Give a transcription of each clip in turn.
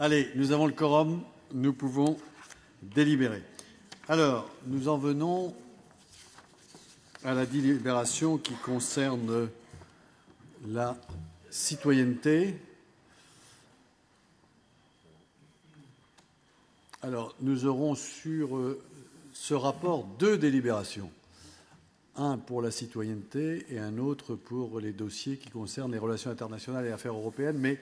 Allez, nous avons le quorum, nous pouvons délibérer. Alors, nous en venons à la délibération qui concerne la citoyenneté. Alors, nous aurons sur ce rapport deux délibérations. Un pour la citoyenneté et un autre pour les dossiers qui concernent les relations internationales et les affaires européennes, mais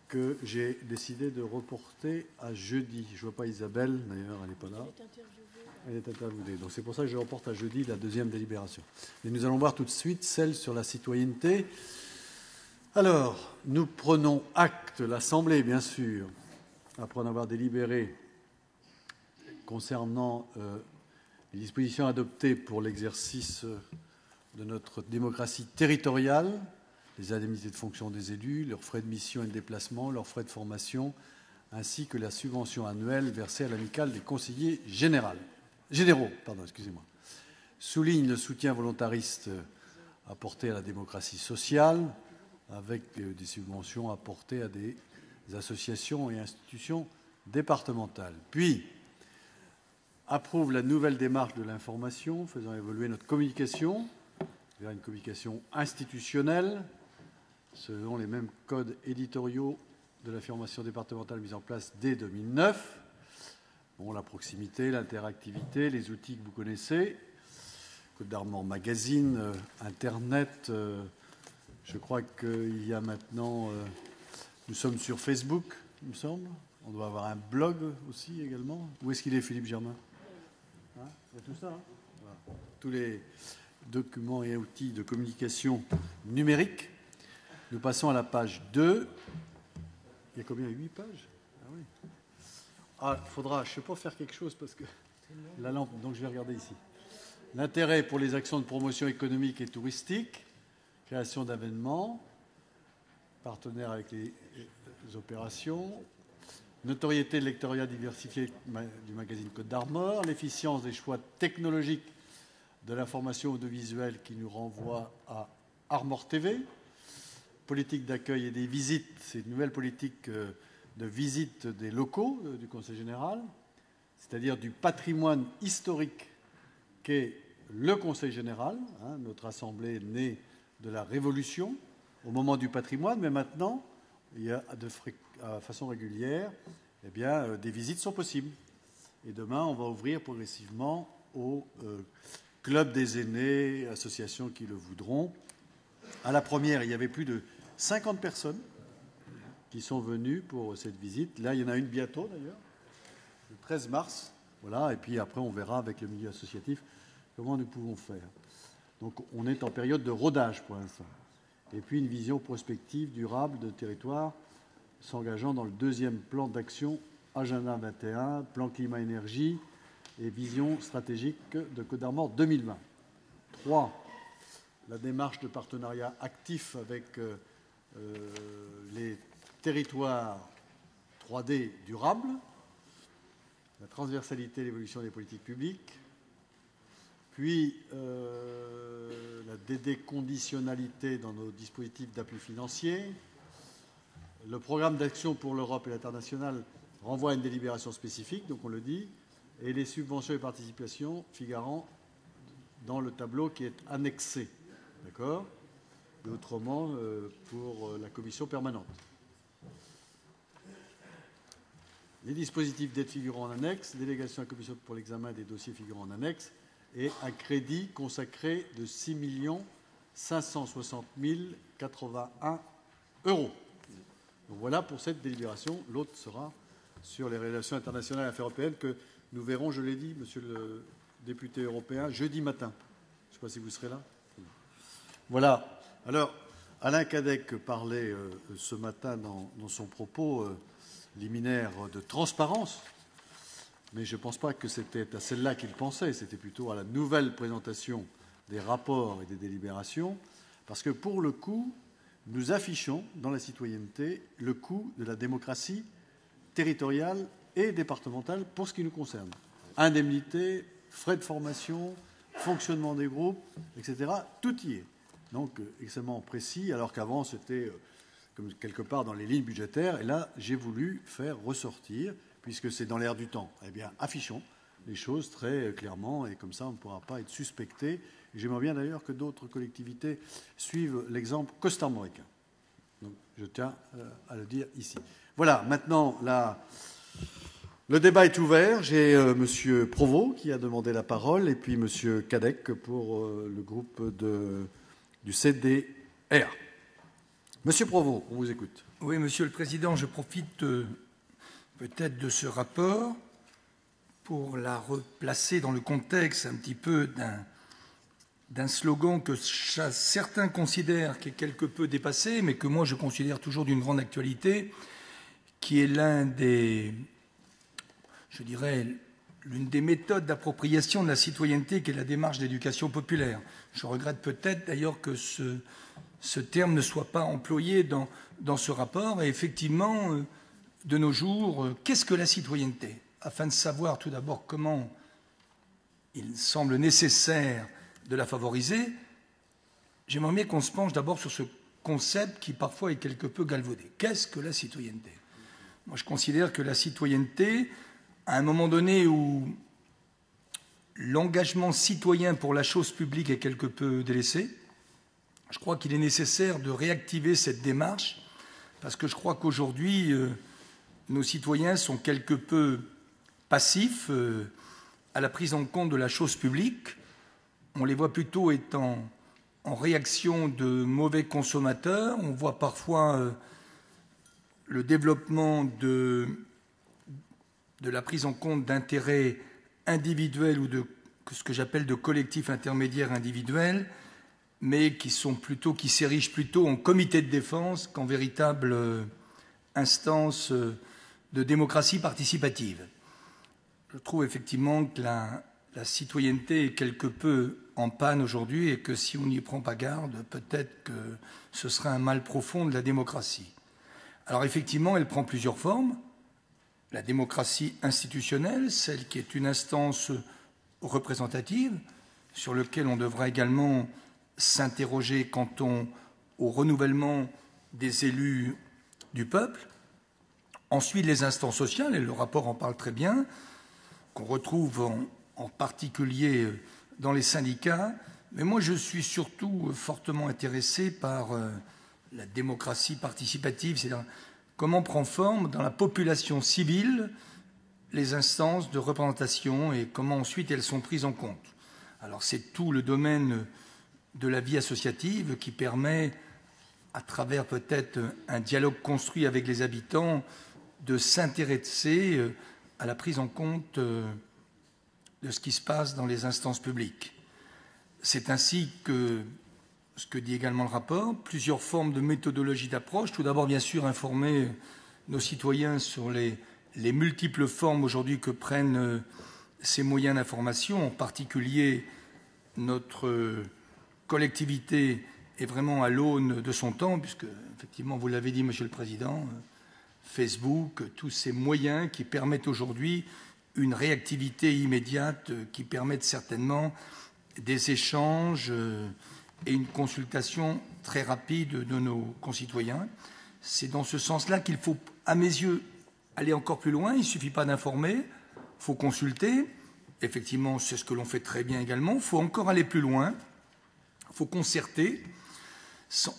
que j'ai décidé de reporter à jeudi. Je ne vois pas Isabelle, d'ailleurs, elle n'est pas là. Elle est interviewée. Donc c'est pour ça que je reporte à jeudi la deuxième délibération. Et nous allons voir tout de suite celle sur la citoyenneté. Alors, nous prenons acte, l'Assemblée, bien sûr, après en avoir délibéré concernant les dispositions adoptées pour l'exercice de notre démocratie territoriale, les indemnités de fonction des élus, leurs frais de mission et de déplacement, leurs frais de formation, ainsi que la subvention annuelle versée à l'amicale des conseillers généraux. Souligne le soutien volontariste apporté à la démocratie sociale, avec des subventions apportées à des associations et institutions départementales. Puis, approuve la nouvelle démarche de l'information, faisant évoluer notre communication vers une communication institutionnelle, selon les mêmes codes éditoriaux de l'information départementale mis en place dès 2009. Bon, la proximité, l'interactivité, les outils que vous connaissez, Côte d'Armor Magazine, Internet, je crois qu'il y a maintenant... nous sommes sur Facebook, il me semble. On doit avoir un blog aussi également. Où est-ce qu'il est, Philippe Germain? Il y a tout ça. Voilà. Tous les documents et outils de communication numérique. Nous passons à la page 2. Il y a combien? 8 pages? Ah oui. Ah, il faudra, je ne sais pas, faire quelque chose parce que la lampe, donc je vais regarder ici. L'intérêt pour les actions de promotion économique et touristique, création d'événements, partenaires avec les opérations, notoriété de l'électorat diversifié du magazine Côte d'Armor, l'efficience des choix technologiques de l'information audiovisuelle qui nous renvoie à Armor TV, politique d'accueil et des visites, c'est une nouvelle politique de visite des locaux du Conseil général, c'est-à-dire du patrimoine historique qu'est le Conseil général, notre assemblée née de la Révolution, au moment du patrimoine, mais maintenant, il y a de façon régulière, eh bien, des visites sont possibles. Et demain, on va ouvrir progressivement au club des aînés, associations qui le voudront. À la première, il y avait plus de 50 personnes qui sont venues pour cette visite. Là, il y en a une bientôt, d'ailleurs, le 13 mars. Voilà. Et puis après, on verra avec le milieu associatif comment nous pouvons faire. Donc, on est en période de rodage pour l'instant. Et puis, une vision prospective durable de territoire s'engageant dans le deuxième plan d'action Agenda 21, plan climat-énergie et vision stratégique de Côte d'Armor 2020. 3. La démarche de partenariat actif avec les territoires 3D durables, la transversalité et l'évolution des politiques publiques, puis la déconditionnalité dans nos dispositifs d'appui financier. Le programme d'action pour l'Europe et l'international renvoie à une délibération spécifique, donc on le dit, et les subventions et participations figurant dans le tableau qui est annexé. D'accord? Et autrement, pour la commission permanente. Les dispositifs d'aide figurant en annexe, délégation à la commission pour l'examen des dossiers figurant en annexe, et un crédit consacré de 6 560 081 €. Donc voilà pour cette délibération. L'autre sera sur les relations internationales et affaires européennes que nous verrons, je l'ai dit, monsieur le député européen, jeudi matin. Je ne sais pas si vous serez là. Voilà. Alors, Alain Cadec parlait ce matin dans son propos liminaire de transparence, mais je ne pense pas que c'était à celle-là qu'il pensait, c'était plutôt à la nouvelle présentation des rapports et des délibérations, parce que pour le coup, nous affichons dans la citoyenneté le coût de la démocratie territoriale et départementale pour ce qui nous concerne. Indemnités, frais de formation, fonctionnement des groupes, etc. Tout y est. Donc extrêmement précis, alors qu'avant c'était comme quelque part dans les lignes budgétaires. Et là, j'ai voulu faire ressortir, puisque c'est dans l'air du temps, eh bien, affichons les choses très clairement, et comme ça, on ne pourra pas être suspecté. J'aimerais bien d'ailleurs que d'autres collectivités suivent l'exemple costarmoricain. Donc, je tiens à le dire ici. Voilà, maintenant, le débat est ouvert. J'ai M. Provost qui a demandé la parole, et puis M. Cadec pour le groupe du CDR. Monsieur Provost, on vous écoute. Oui, Monsieur le Président, je profite peut-être de ce rapport pour la replacer dans le contexte un petit peu d'un slogan que certains considèrent qui est quelque peu dépassé, mais que moi je considère toujours d'une grande actualité, qui est l'une des méthodes d'appropriation de la citoyenneté, qui est la démarche d'éducation populaire. Je regrette peut-être d'ailleurs que ce terme ne soit pas employé dans ce rapport. Et effectivement, de nos jours, qu'est-ce que la citoyenneté ? Afin de savoir tout d'abord comment il semble nécessaire de la favoriser, j'aimerais bien qu'on se penche d'abord sur ce concept qui parfois est quelque peu galvaudé. Qu'est-ce que la citoyenneté ? Moi, je considère que la citoyenneté, à un moment donné où l'engagement citoyen pour la chose publique est quelque peu délaissé, je crois qu'il est nécessaire de réactiver cette démarche, parce que je crois qu'aujourd'hui, nos citoyens sont quelque peu passifs à la prise en compte de la chose publique. On les voit plutôt étant en réaction de mauvais consommateurs. On voit parfois le développement de la prise en compte d'intérêts individuels ou de ce que j'appelle de collectifs intermédiaires individuels, mais qui s'érigent plutôt en comité de défense qu'en véritable instance de démocratie participative. Je trouve effectivement que la citoyenneté est quelque peu en panne aujourd'hui et que si on n'y prend pas garde, peut-être que ce sera un mal profond de la démocratie. Alors effectivement, elle prend plusieurs formes. La démocratie institutionnelle, celle qui est une instance représentative, sur laquelle on devra également s'interroger quant au renouvellement des élus du peuple. Ensuite, les instances sociales, et le rapport en parle très bien, qu'on retrouve en particulier dans les syndicats. Mais moi, je suis surtout fortement intéressé par la démocratie participative, c'est-à-dire comment prend forme dans la population civile les instances de représentation et comment ensuite elles sont prises en compte. Alors c'est tout le domaine de la vie associative qui permet, à travers peut-être un dialogue construit avec les habitants, de s'intéresser à la prise en compte de ce qui se passe dans les instances publiques. C'est ainsi que, ce que dit également le rapport, plusieurs formes de méthodologie d'approche. Tout d'abord, bien sûr, informer nos citoyens sur les multiples formes aujourd'hui que prennent ces moyens d'information. En particulier, notre collectivité est vraiment à l'aune de son temps, puisque, effectivement, vous l'avez dit, Monsieur le Président, Facebook, tous ces moyens qui permettent aujourd'hui une réactivité immédiate, qui permettent certainement des échanges et une consultation très rapide de nos concitoyens. C'est dans ce sens-là qu'il faut, à mes yeux, aller encore plus loin. Il ne suffit pas d'informer, il faut consulter. Effectivement, c'est ce que l'on fait très bien également. Il faut encore aller plus loin, il faut concerter,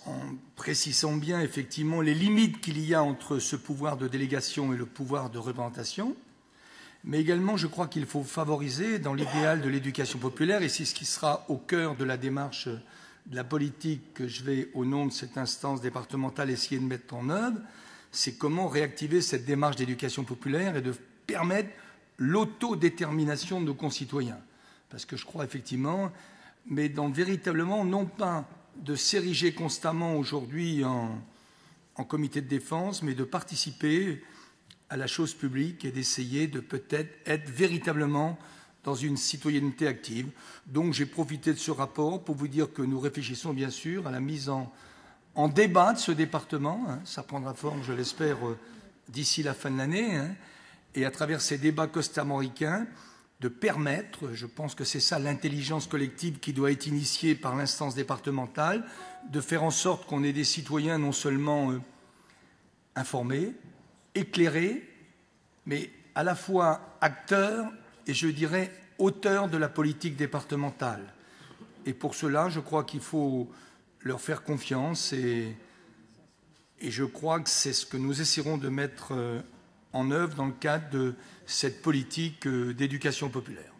en précisant bien effectivement les limites qu'il y a entre ce pouvoir de délégation et le pouvoir de représentation. Mais également, je crois qu'il faut favoriser dans l'idéal de l'éducation populaire, et c'est ce qui sera au cœur de la démarche de la politique que je vais, au nom de cette instance départementale, essayer de mettre en œuvre, c'est comment réactiver cette démarche d'éducation populaire et de permettre l'autodétermination de nos concitoyens. Parce que je crois effectivement, mais dans véritablement, non pas de s'ériger constamment aujourd'hui en comité de défense, mais de participer à la chose publique et d'essayer de peut-être être véritablement dans une citoyenneté active. Donc j'ai profité de ce rapport pour vous dire que nous réfléchissons bien sûr à la mise en débat de ce département. Ça prendra forme, je l'espère, d'ici la fin de l'année. Et à travers ces débats costarmoricains, de permettre, je pense que c'est ça l'intelligence collective qui doit être initiée par l'instance départementale, de faire en sorte qu'on ait des citoyens non seulement informé, éclairé, mais à la fois acteur et je dirais auteur de la politique départementale. Et pour cela, je crois qu'il faut leur faire confiance et je crois que c'est ce que nous essaierons de mettre en œuvre dans le cadre de cette politique d'éducation populaire.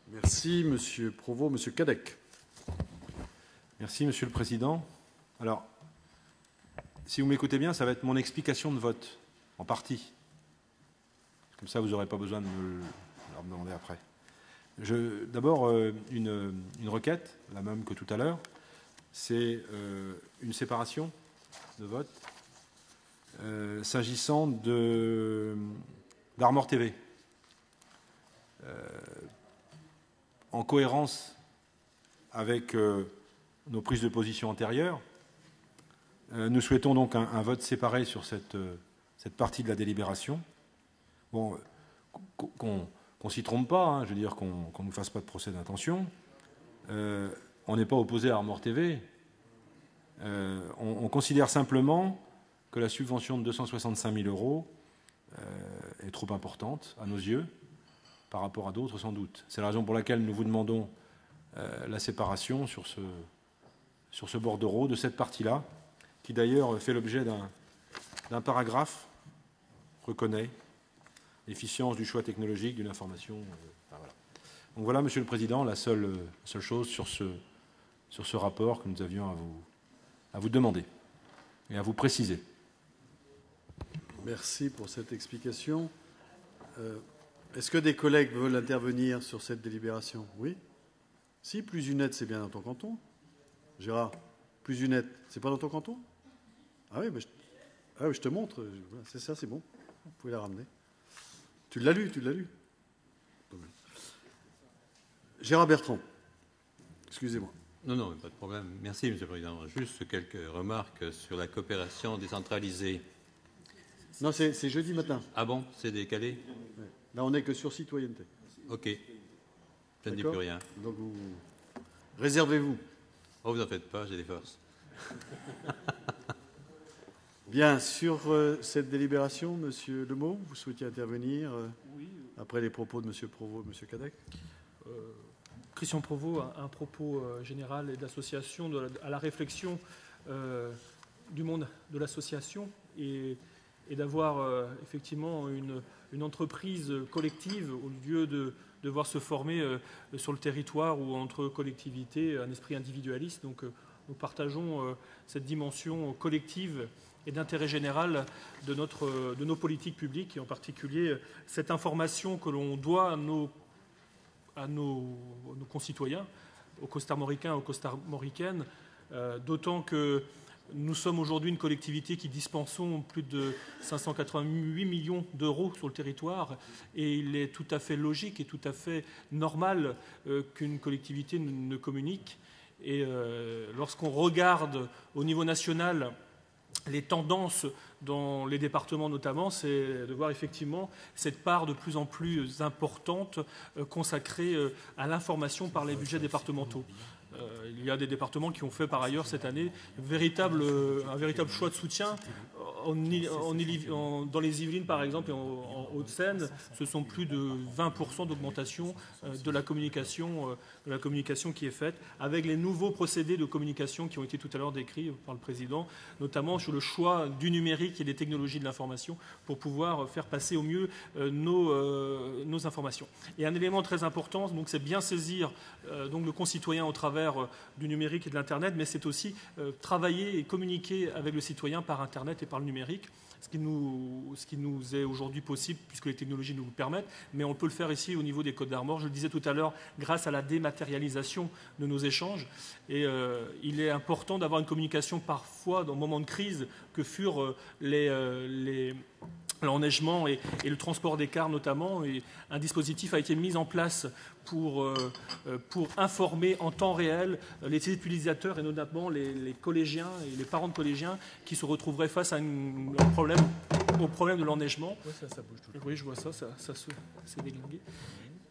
Merci, Monsieur Provost. Monsieur Cadec. Merci, Monsieur le Président. Alors, si vous m'écoutez bien, ça va être mon explication de vote, en partie. Comme ça, vous n'aurez pas besoin de me le demander après. D'abord, une requête, la même que tout à l'heure, c'est une séparation de vote s'agissant d'Armor TV. En cohérence avec nos prises de position antérieures, nous souhaitons donc un vote séparé sur cette partie de la délibération. Bon, qu'on ne s'y trompe pas, hein, je veux dire qu'on ne nous fasse pas de procès d'intention. On n'est pas opposé à Armor TV. On considère simplement que la subvention de 265 000 € est trop importante à nos yeux, par rapport à d'autres sans doute. C'est la raison pour laquelle nous vous demandons la séparation sur ce bordereau de cette partie-là, qui d'ailleurs fait l'objet d'un paragraphe, reconnaît l'efficience du choix technologique d'une information. Voilà. Donc voilà, Monsieur le Président, la seule chose sur ce rapport que nous avions à vous demander et à vous préciser. Merci pour cette explication. Est-ce que des collègues veulent intervenir sur cette délibération? Oui. Si, plus une aide, c'est bien dans ton canton. Gérard, plus une aide, c'est pas dans ton canton? Ah oui, mais je te montre. C'est ça, c'est bon. Vous pouvez la ramener. Tu l'as lu. Gérard Bertrand. Excusez-moi. Non, pas de problème. Merci, Monsieur le Président. Juste quelques remarques sur la coopération décentralisée. Non, c'est jeudi matin. Ah bon, c'est décalé? Ouais. Là, on n'est que sur citoyenneté. Ok. Je ne dis plus rien. Donc, réservez-vous. Oh, vous n'en faites pas, j'ai des forces. Bien, sur cette délibération, Monsieur Lemot, vous souhaitiez intervenir oui. Après les propos de Monsieur Provost et Monsieur Cadec. Christian Provost, un propos général et d'association à la réflexion du monde de l'association et d'avoir effectivement une entreprise collective au lieu de devoir se former sur le territoire ou entre collectivités, un esprit individualiste. Donc nous partageons cette dimension collective et d'intérêt général de nos politiques publiques, et en particulier cette information que l'on doit à nos concitoyens, aux costarmoricains, aux costarmoricaines, d'autant que nous sommes aujourd'hui une collectivité qui dispensons plus de 588 millions d'euros sur le territoire, et il est tout à fait logique et tout à fait normal qu'une collectivité ne communique. Et lorsqu'on regarde au niveau national les tendances dans les départements notamment, c'est de voir effectivement cette part de plus en plus importante consacrée à l'information par les budgets départementaux. Il y a des départements qui ont fait par ailleurs cette année un véritable choix de soutien. Dans les Yvelines, par exemple, et en Hauts-de-Seine, ce sont plus de 20% d'augmentation de la communication qui est faite, avec les nouveaux procédés de communication qui ont été tout à l'heure décrits par le Président, notamment sur le choix du numérique et des technologies de l'information pour pouvoir faire passer au mieux nos informations. Et un élément très important, donc, c'est bien saisir donc, le concitoyen au travers du numérique et de l'Internet, mais c'est aussi travailler et communiquer avec le citoyen par Internet et par le numérique, ce qui nous est aujourd'hui possible puisque les technologies nous le permettent, mais on peut le faire ici au niveau des Côtes d'Armor, je le disais tout à l'heure, grâce à la dématérialisation de nos échanges. Et il est important d'avoir une communication parfois dans le moment de crise que furent l'enneigement et le transport des cars notamment. Et un dispositif a été mis en place pour informer en temps réel les utilisateurs et notamment les collégiens et les parents de collégiens qui se retrouveraient face à au problème de l'enneigement. Oui, ça bouge tout. Oui, je vois ça s'est déglingué.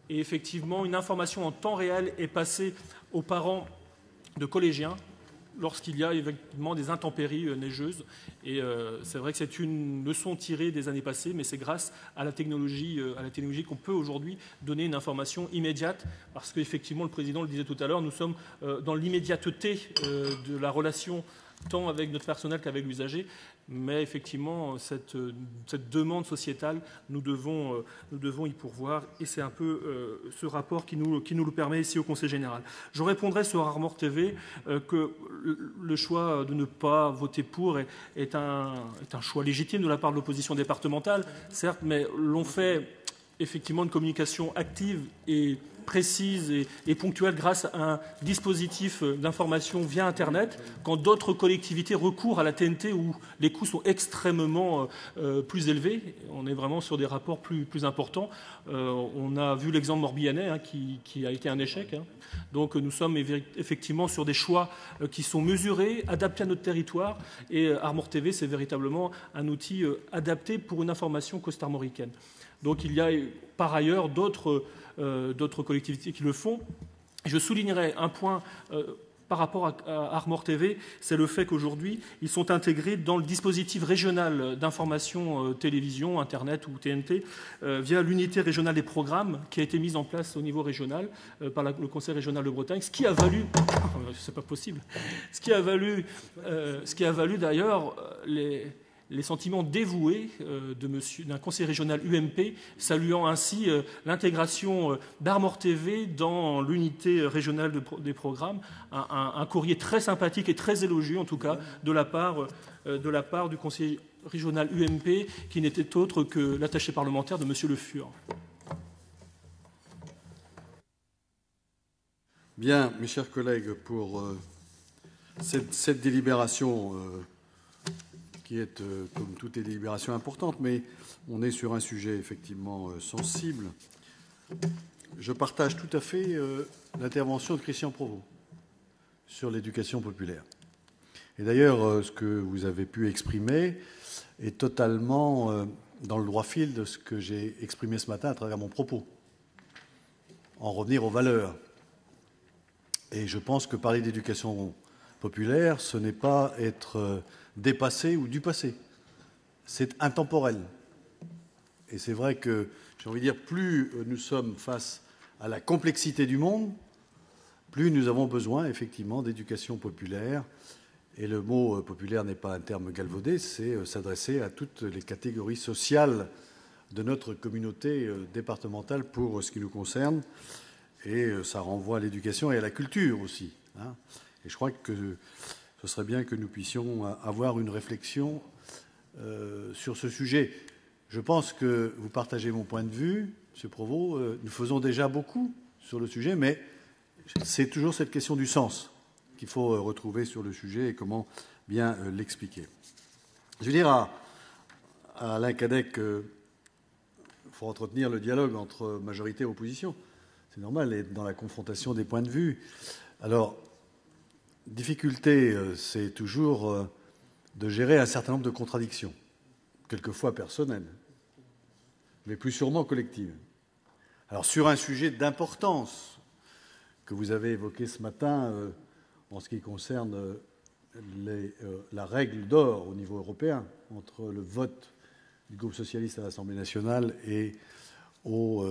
Et effectivement, une information en temps réel est passée aux parents de collégiens lorsqu'il y a effectivement des intempéries neigeuses. Et c'est vrai que c'est une leçon tirée des années passées, mais c'est grâce à la technologie qu'on peut aujourd'hui donner une information immédiate, parce qu'effectivement, le Président le disait tout à l'heure, nous sommes dans l'immédiateté de la relation tant avec notre personnel qu'avec l'usager. Mais effectivement, cette demande sociétale, nous devons y pourvoir. Et c'est un peu ce rapport qui nous le permet ici au Conseil général. Je répondrai sur Armor TV que le choix de ne pas voter pour est un choix légitime de la part de l'opposition départementale, certes, mais l'on fait effectivement une communication active et précise et ponctuelle grâce à un dispositif d'information via Internet, quand d'autres collectivités recourent à la TNT où les coûts sont extrêmement plus élevés. On est vraiment sur des rapports plus importants. On a vu l'exemple morbihanais qui a été un échec. Donc nous sommes effectivement sur des choix qui sont mesurés, adaptés à notre territoire. Et Armor TV, c'est véritablement un outil adapté pour une information costarmoricaine. Donc il y a par ailleurs d'autres collectivités qui le font. Je soulignerai un point par rapport à Armor TV, c'est le fait qu'aujourd'hui, ils sont intégrés dans le dispositif régional d'information télévision, Internet ou TNT, via l'unité régionale des programmes qui a été mise en place au niveau régional par le Conseil régional de Bretagne, ce qui a valu, c'est pas possible, ce qui a valu d'ailleurs les sentiments dévoués d'un conseiller régional UMP, saluant ainsi l'intégration d'Armor TV dans l'unité régionale des programmes. Un courrier très sympathique et très élogieux, en tout cas, de la part du conseiller régional UMP, qui n'était autre que l'attaché parlementaire de M. Le Fur. Bien, mes chers collègues, pour cette délibération qui est, comme toutes les délibérations, importantes, mais on est sur un sujet effectivement sensible. Je partage tout à fait l'intervention de Christian Provost sur l'éducation populaire. Et d'ailleurs, ce que vous avez pu exprimer est totalement dans le droit fil de ce que j'ai exprimé ce matin à travers mon propos. En revenir aux valeurs. Et je pense que parler d'éducation populaire, ce n'est pas être dépassé ou du passé. C'est intemporel. Et c'est vrai que, j'ai envie de dire, plus nous sommes face à la complexité du monde, plus nous avons besoin, effectivement, d'éducation populaire. Et le mot populaire n'est pas un terme galvaudé, c'est s'adresser à toutes les catégories sociales de notre communauté départementale pour ce qui nous concerne. Et ça renvoie à l'éducation et à la culture aussi. Et je crois que ce serait bien que nous puissions avoir une réflexion sur ce sujet. Je pense que vous partagez mon point de vue, M. Provost. Nous faisons déjà beaucoup sur le sujet, mais c'est toujours cette question du sens qu'il faut retrouver sur le sujet et comment bien l'expliquer. Je veux dire à Alain Cadec qu'il faut entretenir le dialogue entre majorité et opposition. C'est normal, et dans la confrontation des points de vue. Alors, difficulté, c'est toujours de gérer un certain nombre de contradictions, quelquefois personnelles, mais plus sûrement collectives. Alors, sur un sujet d'importance que vous avez évoqué ce matin, en ce qui concerne la règle d'or au niveau européen, entre le vote du groupe socialiste à l'Assemblée nationale et au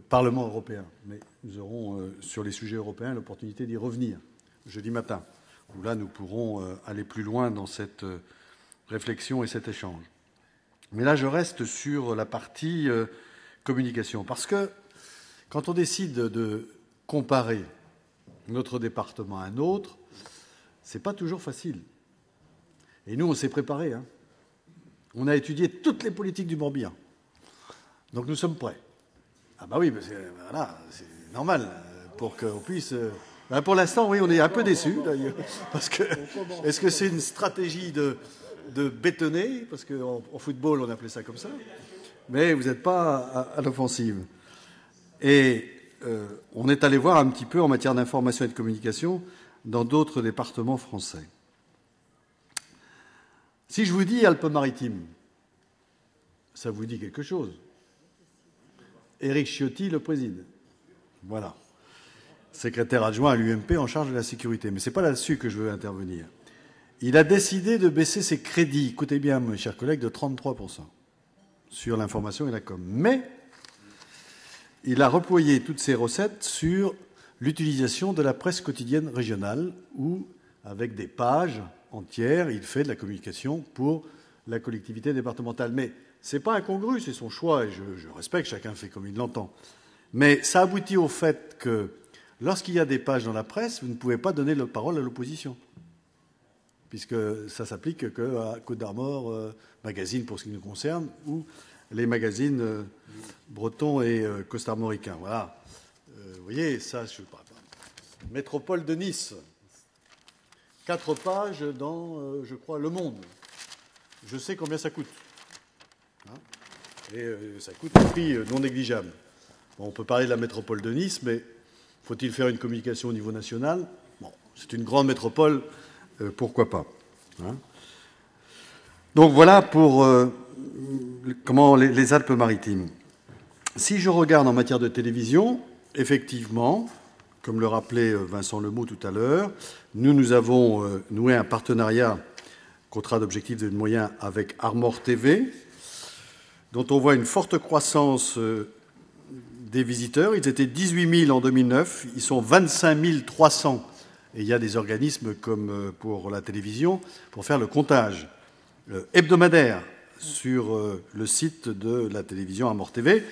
Parlement européen. Mais nous aurons, sur les sujets européens, l'opportunité d'y revenir jeudi matin, où là, nous pourrons aller plus loin dans cette réflexion et cet échange. Mais là, je reste sur la partie communication. Parce que quand on décide de comparer notre département à un autre, ce n'est pas toujours facile. Et nous, on s'est préparés. On a étudié toutes les politiques du Morbihan. Donc nous sommes prêts. Ah bah oui, voilà, c'est normal, pour qu'on puisse... pour l'instant, oui, on est un peu déçus, d'ailleurs. Parce que, est-ce que c'est une stratégie de bétonner? Parce qu'en football, on appelait ça comme ça. Mais vous n'êtes pas à l'offensive. Et on est allé voir un petit peu en matière d'information et de communication dans d'autres départements français. Si je vous dis Alpes-Maritimes, ça vous dit quelque chose? Éric Ciotti le préside. Voilà. secrétaire adjoint à l'UMP en charge de la sécurité. Mais ce n'est pas là-dessus que je veux intervenir. Il a décidé de baisser ses crédits, écoutez bien, mes chers collègues, de 33% sur l'information et la com. Mais il a reployé toutes ses recettes sur l'utilisation de la presse quotidienne régionale où, avec des pages entières, il fait de la communication pour la collectivité départementale. Mais ce n'est pas incongru, c'est son choix, et je respecte, chacun fait comme il l'entend. Mais ça aboutit au fait que lorsqu'il y a des pages dans la presse, vous ne pouvez pas donner la parole à l'opposition, puisque ça s'applique qu'à Côte d'Armor, magazine pour ce qui nous concerne, ou les magazines bretons et costarmoricains. Voilà. Vous voyez, ça, je ne sais pas. Métropole de Nice. 4 pages dans, je crois, Le Monde. Je sais combien ça coûte. Hein, et ça coûte un prix non négligeable. Bon, on peut parler de la métropole de Nice, mais faut-il faire une communication au niveau national? Bon, c'est une grande métropole, pourquoi pas, hein. Donc voilà pour comment les Alpes-Maritimes. Si je regarde en matière de télévision, effectivement, comme le rappelait Vincent Lemot tout à l'heure, nous avons noué un partenariat, contrat d'objectifs et de moyens, avec Armor TV, dont on voit une forte croissance des visiteurs. Ils étaient 18 000 en 2009, ils sont 25 300. Et il y a des organismes comme pour la télévision pour faire le comptage hebdomadaire sur le site de la télévision Armor TV.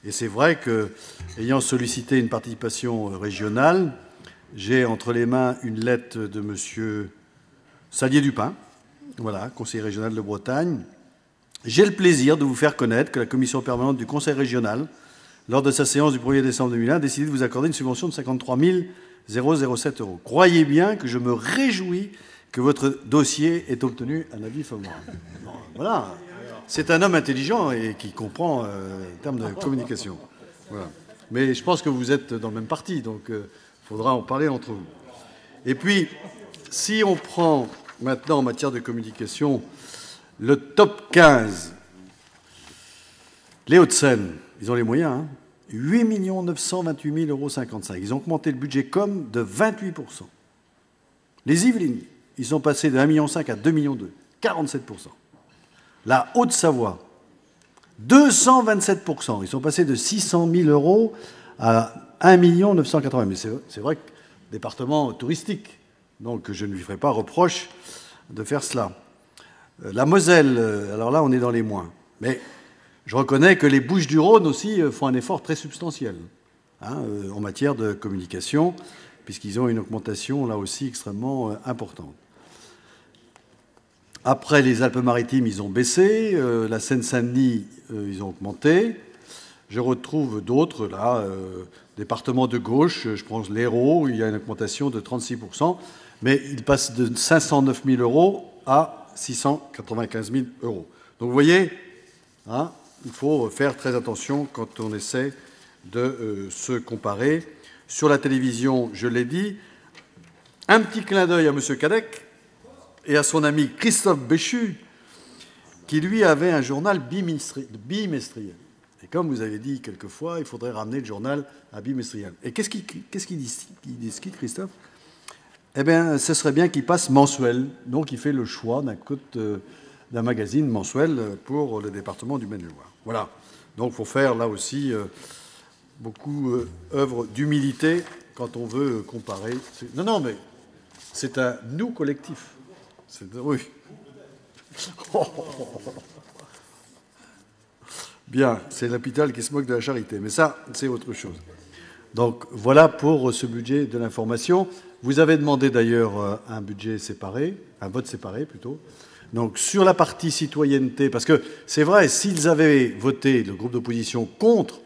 Et c'est vrai que, ayant sollicité une participation régionale, j'ai entre les mains une lettre de M. Salier-Dupin, voilà, conseiller régional de Bretagne. J'ai le plaisir de vous faire connaître que la commission permanente du Conseil régional, lors de sa séance du 1er décembre 2001, a décidé de vous accorder une subvention de 53 007 €. Croyez bien que je me réjouis que votre dossier ait obtenu un avis favorable. Voilà. C'est un homme intelligent et qui comprend en termes de communication. Voilà. Mais je pense que vous êtes dans le même parti, donc il faudra en parler entre vous. Et puis, si on prend maintenant en matière de communication le top 15, les Hauts-de-Seine, ils ont les moyens, hein, 8 928 055 €. Ils ont augmenté le budget com de 28%. Les Yvelines, ils sont passés de 1,5 million à 2,2 millions, 47%. La Haute-Savoie, 227%. Ils sont passés de 600 000 € à 1 980 000. Mais c'est vrai que département touristique, donc je ne lui ferai pas reproche de faire cela. La Moselle, alors là, on est dans les moins. Mais je reconnais que les Bouches-du-Rhône aussi font un effort très substantiel, hein, en matière de communication, puisqu'ils ont une augmentation, là aussi, extrêmement importante. Après, les Alpes-Maritimes, ils ont baissé. La Seine-Saint-Denis, ils ont augmenté. Je retrouve d'autres, là, départements de gauche. Je pense l'Hérault, il y a une augmentation de 36%. Mais ils passent de 509 000 € à 695 000 €. Donc, vous voyez, hein, il faut faire très attention quand on essaie de se comparer. Sur la télévision, je l'ai dit, un petit clin d'œil à M. Cadec et à son ami Christophe Béchu, qui lui avait un journal bimestriel. Et comme vous avez dit quelquefois, il faudrait ramener le journal à bimestriel. Et qu'est-ce qu'il discute, Christophe? Eh bien, ce serait bien qu'il passe mensuel. Donc, il fait le choix d'un magazine mensuel pour le département du Maine-et-Loire. Voilà. Donc, il faut faire là aussi beaucoup œuvre d'humilité quand on veut comparer. Non, mais c'est un nous collectif. Oui. Bien, c'est l'hôpital qui se moque de la charité, mais ça, c'est autre chose. Donc, voilà pour ce budget de l'information. Vous avez demandé d'ailleurs un budget séparé, un vote séparé plutôt. Donc, sur la partie citoyenneté, parce que c'est vrai, s'ils avaient voté, le groupe d'opposition, contre,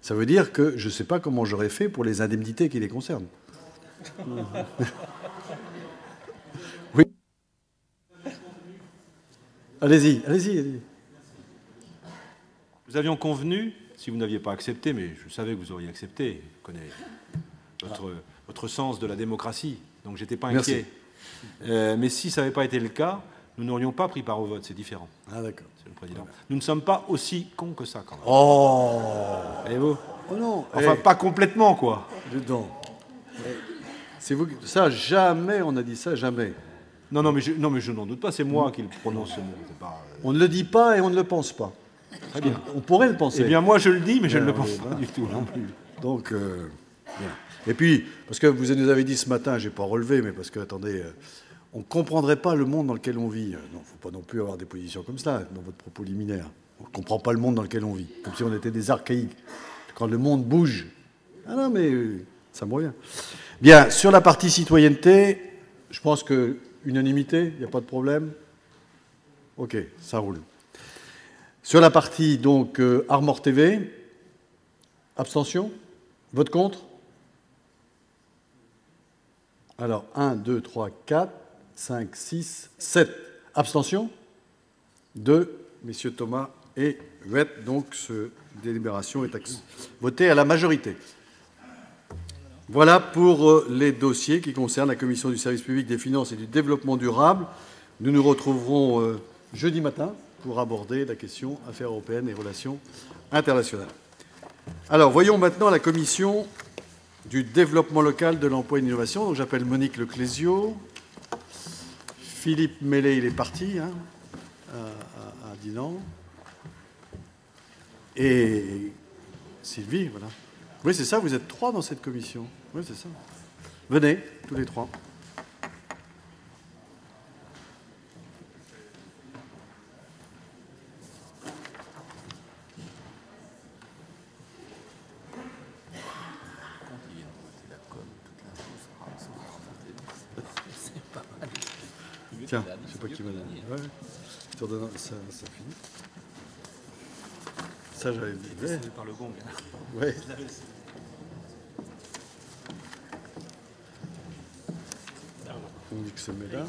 ça veut dire que je ne sais pas comment j'aurais fait pour les indemnités qui les concernent. Oui. Allez-y. Nous avions convenu, si vous n'aviez pas accepté, mais je savais que vous auriez accepté, je connais votre sens de la démocratie, donc je n'étais pas inquiet. Mais si ça n'avait pas été le cas, nous n'aurions pas pris part au vote, c'est différent. Ah d'accord. C'est le président. Nous ne sommes pas aussi cons que ça, quand même. Oh. Et vous? Oh non. Enfin, pas complètement, quoi. Dedans. C'est vous. Ça, jamais on a dit ça, jamais. Non, mais je n'en doute pas, c'est moi qui le prononce ce mot. C'est pas, On ne le dit pas et on ne le pense pas. Très bien. On pourrait le penser. Eh bien, moi, je le dis, mais je ne le pense pas du tout non plus. Donc, bien. Et puis, parce que vous nous avez dit ce matin, je n'ai pas relevé, mais parce que, attendez, on ne comprendrait pas le monde dans lequel on vit. Non, il ne faut pas non plus avoir des positions comme ça dans votre propos liminaire. On ne comprend pas le monde dans lequel on vit, comme si on était des archaïques. Quand le monde bouge. Ah non, mais ça me revient. Bien, sur la partie citoyenneté, je pense que unanimité, il n'y a pas de problème. Ok, ça roule. Sur la partie, donc, Armor TV, abstention? Vote contre? Alors, 1, 2, 3, 4, 5, 6, 7. Abstention? 2, messieurs Thomas et Huette. Donc, cette délibération est votée à la majorité. Voilà pour les dossiers qui concernent la Commission du service public des finances et du développement durable. Nous nous retrouverons jeudi matin pour aborder la question affaires européennes et relations internationales. Alors, voyons maintenant la Commission du développement local, de l'emploi et de l'innovation. Donc, j'appelle Monique Leclésio. Philippe Mellet, il est parti à Dinan. Et Sylvie, voilà. Oui, c'est ça, vous êtes 3 dans cette commission. Oui, c'est ça. Venez, tous les 3. Tiens, je sais pas qui m'a donné. Ouais. Je te redonne ça finit. Ça, j'avais dit. Ouais. Par le gong. Ouais. On dit que se met là.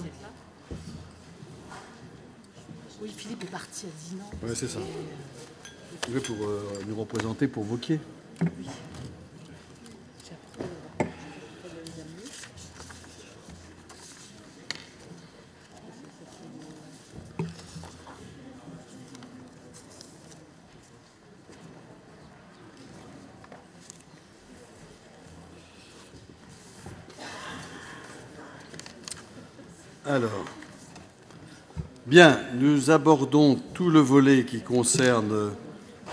Oui, Philippe est parti à Dinan. Oui, c'est ça. Oui, pour nous représenter pour Vauquier. Oui. Alors, bien, nous abordons tout le volet qui concerne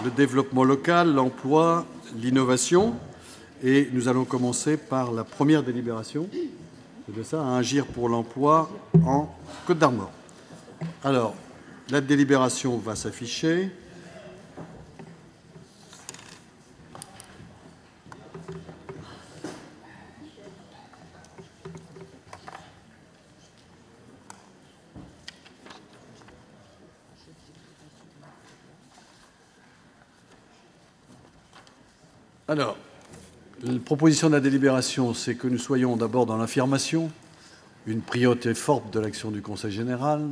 le développement local, l'emploi, l'innovation, et nous allons commencer par la première délibération, c'est de ça, à Agir pour l'emploi en Côte-d'Armor. Alors, la délibération va s'afficher. Alors, la proposition de la délibération, c'est que nous soyons d'abord dans l'affirmation, une priorité forte de l'action du Conseil général,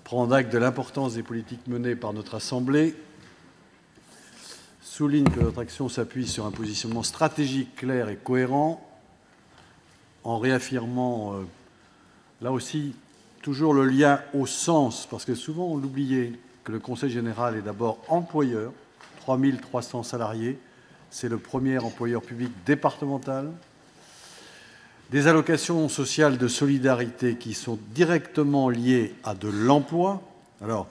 prendre acte de l'importance des politiques menées par notre Assemblée, souligne que notre action s'appuie sur un positionnement stratégique clair et cohérent, en réaffirmant, là aussi, toujours le lien au sens, parce que souvent on l'oubliait, que le Conseil général est d'abord employeur, 3300 salariés, c'est le premier employeur public départemental. Des allocations sociales de solidarité qui sont directement liées à de l'emploi. Alors,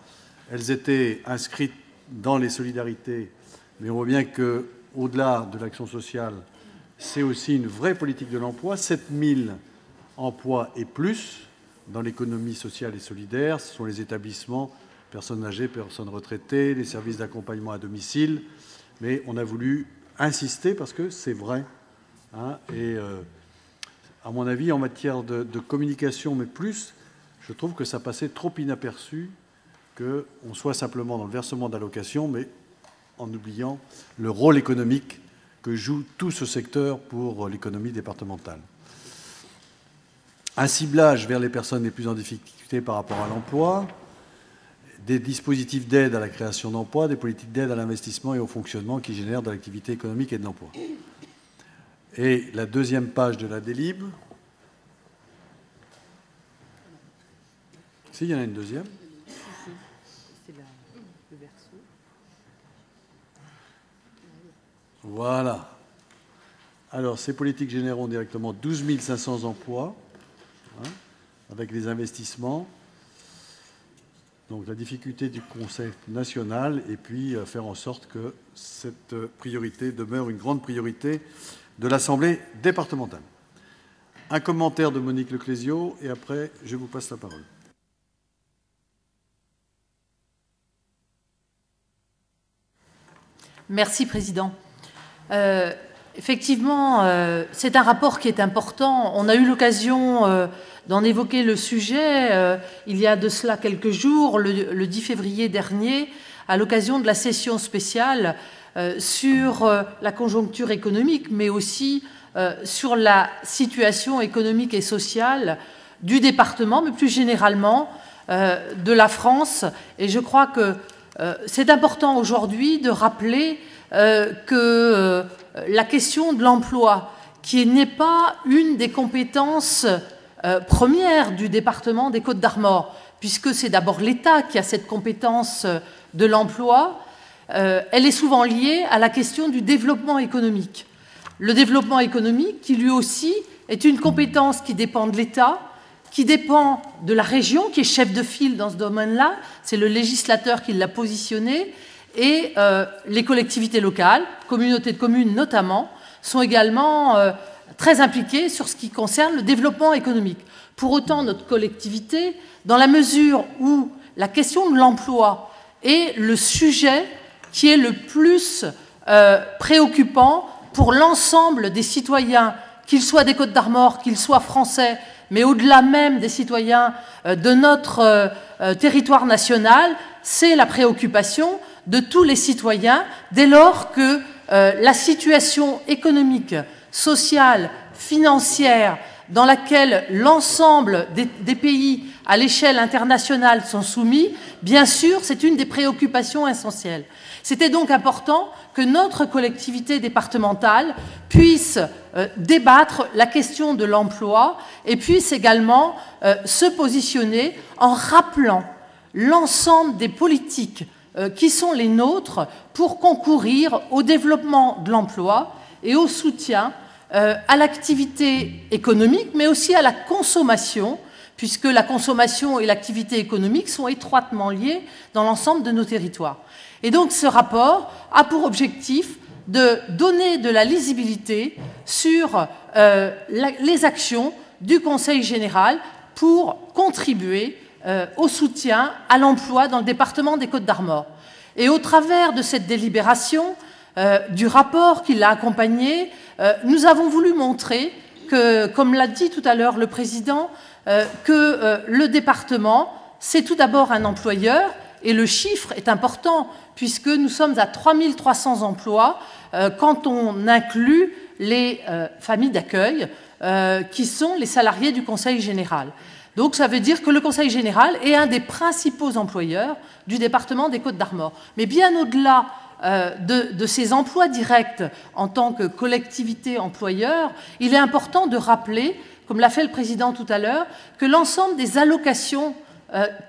elles étaient inscrites dans les solidarités, mais on voit bien qu'au-delà de l'action sociale, c'est aussi une vraie politique de l'emploi. 7000 emplois et plus dans l'économie sociale et solidaire. Ce sont les établissements, personnes âgées, personnes retraitées, les services d'accompagnement à domicile. Mais on a voulu insister parce que c'est vrai. Hein, et à mon avis, en matière de communication, mais plus, je trouve que ça passait trop inaperçu qu'on soit simplement dans le versement d'allocations, mais en oubliant le rôle économique que joue tout ce secteur pour l'économie départementale. Un ciblage vers les personnes les plus en difficulté par rapport à l'emploi, des dispositifs d'aide à la création d'emplois, des politiques d'aide à l'investissement et au fonctionnement qui génèrent de l'activité économique et de l'emploi. Et la deuxième page de la délib. Si, il y en a une deuxième. C'est le verso. Voilà. Alors, ces politiques généreront directement 12 500 emplois, hein, avec les investissements. Donc, la difficulté du Conseil national, et puis faire en sorte que cette priorité demeure une grande priorité de l'Assemblée départementale. Un commentaire de Monique Leclésio, et après, je vous passe la parole. Merci, Président. Effectivement, c'est un rapport qui est important. On a eu l'occasion d'en évoquer le sujet il y a de cela quelques jours, le 10 février dernier, à l'occasion de la session spéciale sur la conjoncture économique, mais aussi sur la situation économique et sociale du département, mais plus généralement de la France. Et je crois que c'est important aujourd'hui de rappeler que la question de l'emploi, qui n'est pas une des compétences premières du département des Côtes-d'Armor, puisque c'est d'abord l'État qui a cette compétence de l'emploi, elle est souvent liée à la question du développement économique. Le développement économique, qui lui aussi est une compétence qui dépend de l'État, qui dépend de la région, qui est chef de file dans ce domaine-là, c'est le législateur qui l'a positionné, et les collectivités locales, communautés de communes notamment, sont également très impliquées sur ce qui concerne le développement économique. Pour autant, notre collectivité, dans la mesure où la question de l'emploi est le sujet qui est le plus préoccupant pour l'ensemble des citoyens, qu'ils soient des Côtes-d'Armor, qu'ils soient français, mais au-delà même des citoyens de notre territoire national, c'est la préoccupation de tous les citoyens dès lors que la situation économique, sociale, financière dans laquelle l'ensemble des pays à l'échelle internationale sont soumis, bien sûr, c'est une des préoccupations essentielles. C'était donc important que notre collectivité départementale puisse débattre la question de l'emploi et puisse également se positionner en rappelant l'ensemble des politiques qui sont les nôtres pour concourir au développement de l'emploi et au soutien à l'activité économique, mais aussi à la consommation, puisque la consommation et l'activité économique sont étroitement liées dans l'ensemble de nos territoires. Et donc ce rapport a pour objectif de donner de la lisibilité sur les actions du Conseil général pour contribuer au soutien à l'emploi dans le département des Côtes-d'Armor. Et au travers de cette délibération, du rapport qui l'a accompagné, nous avons voulu montrer que, comme l'a dit tout à l'heure le Président, que le département, c'est tout d'abord un employeur, et le chiffre est important, puisque nous sommes à 3 300 emplois quand on inclut les familles d'accueil, qui sont les salariés du Conseil général. Donc ça veut dire que le Conseil général est un des principaux employeurs du département des Côtes-d'Armor. Mais bien au-delà de ces emplois directs en tant que collectivité employeur, il est important de rappeler, comme l'a fait le Président tout à l'heure, que l'ensemble des allocations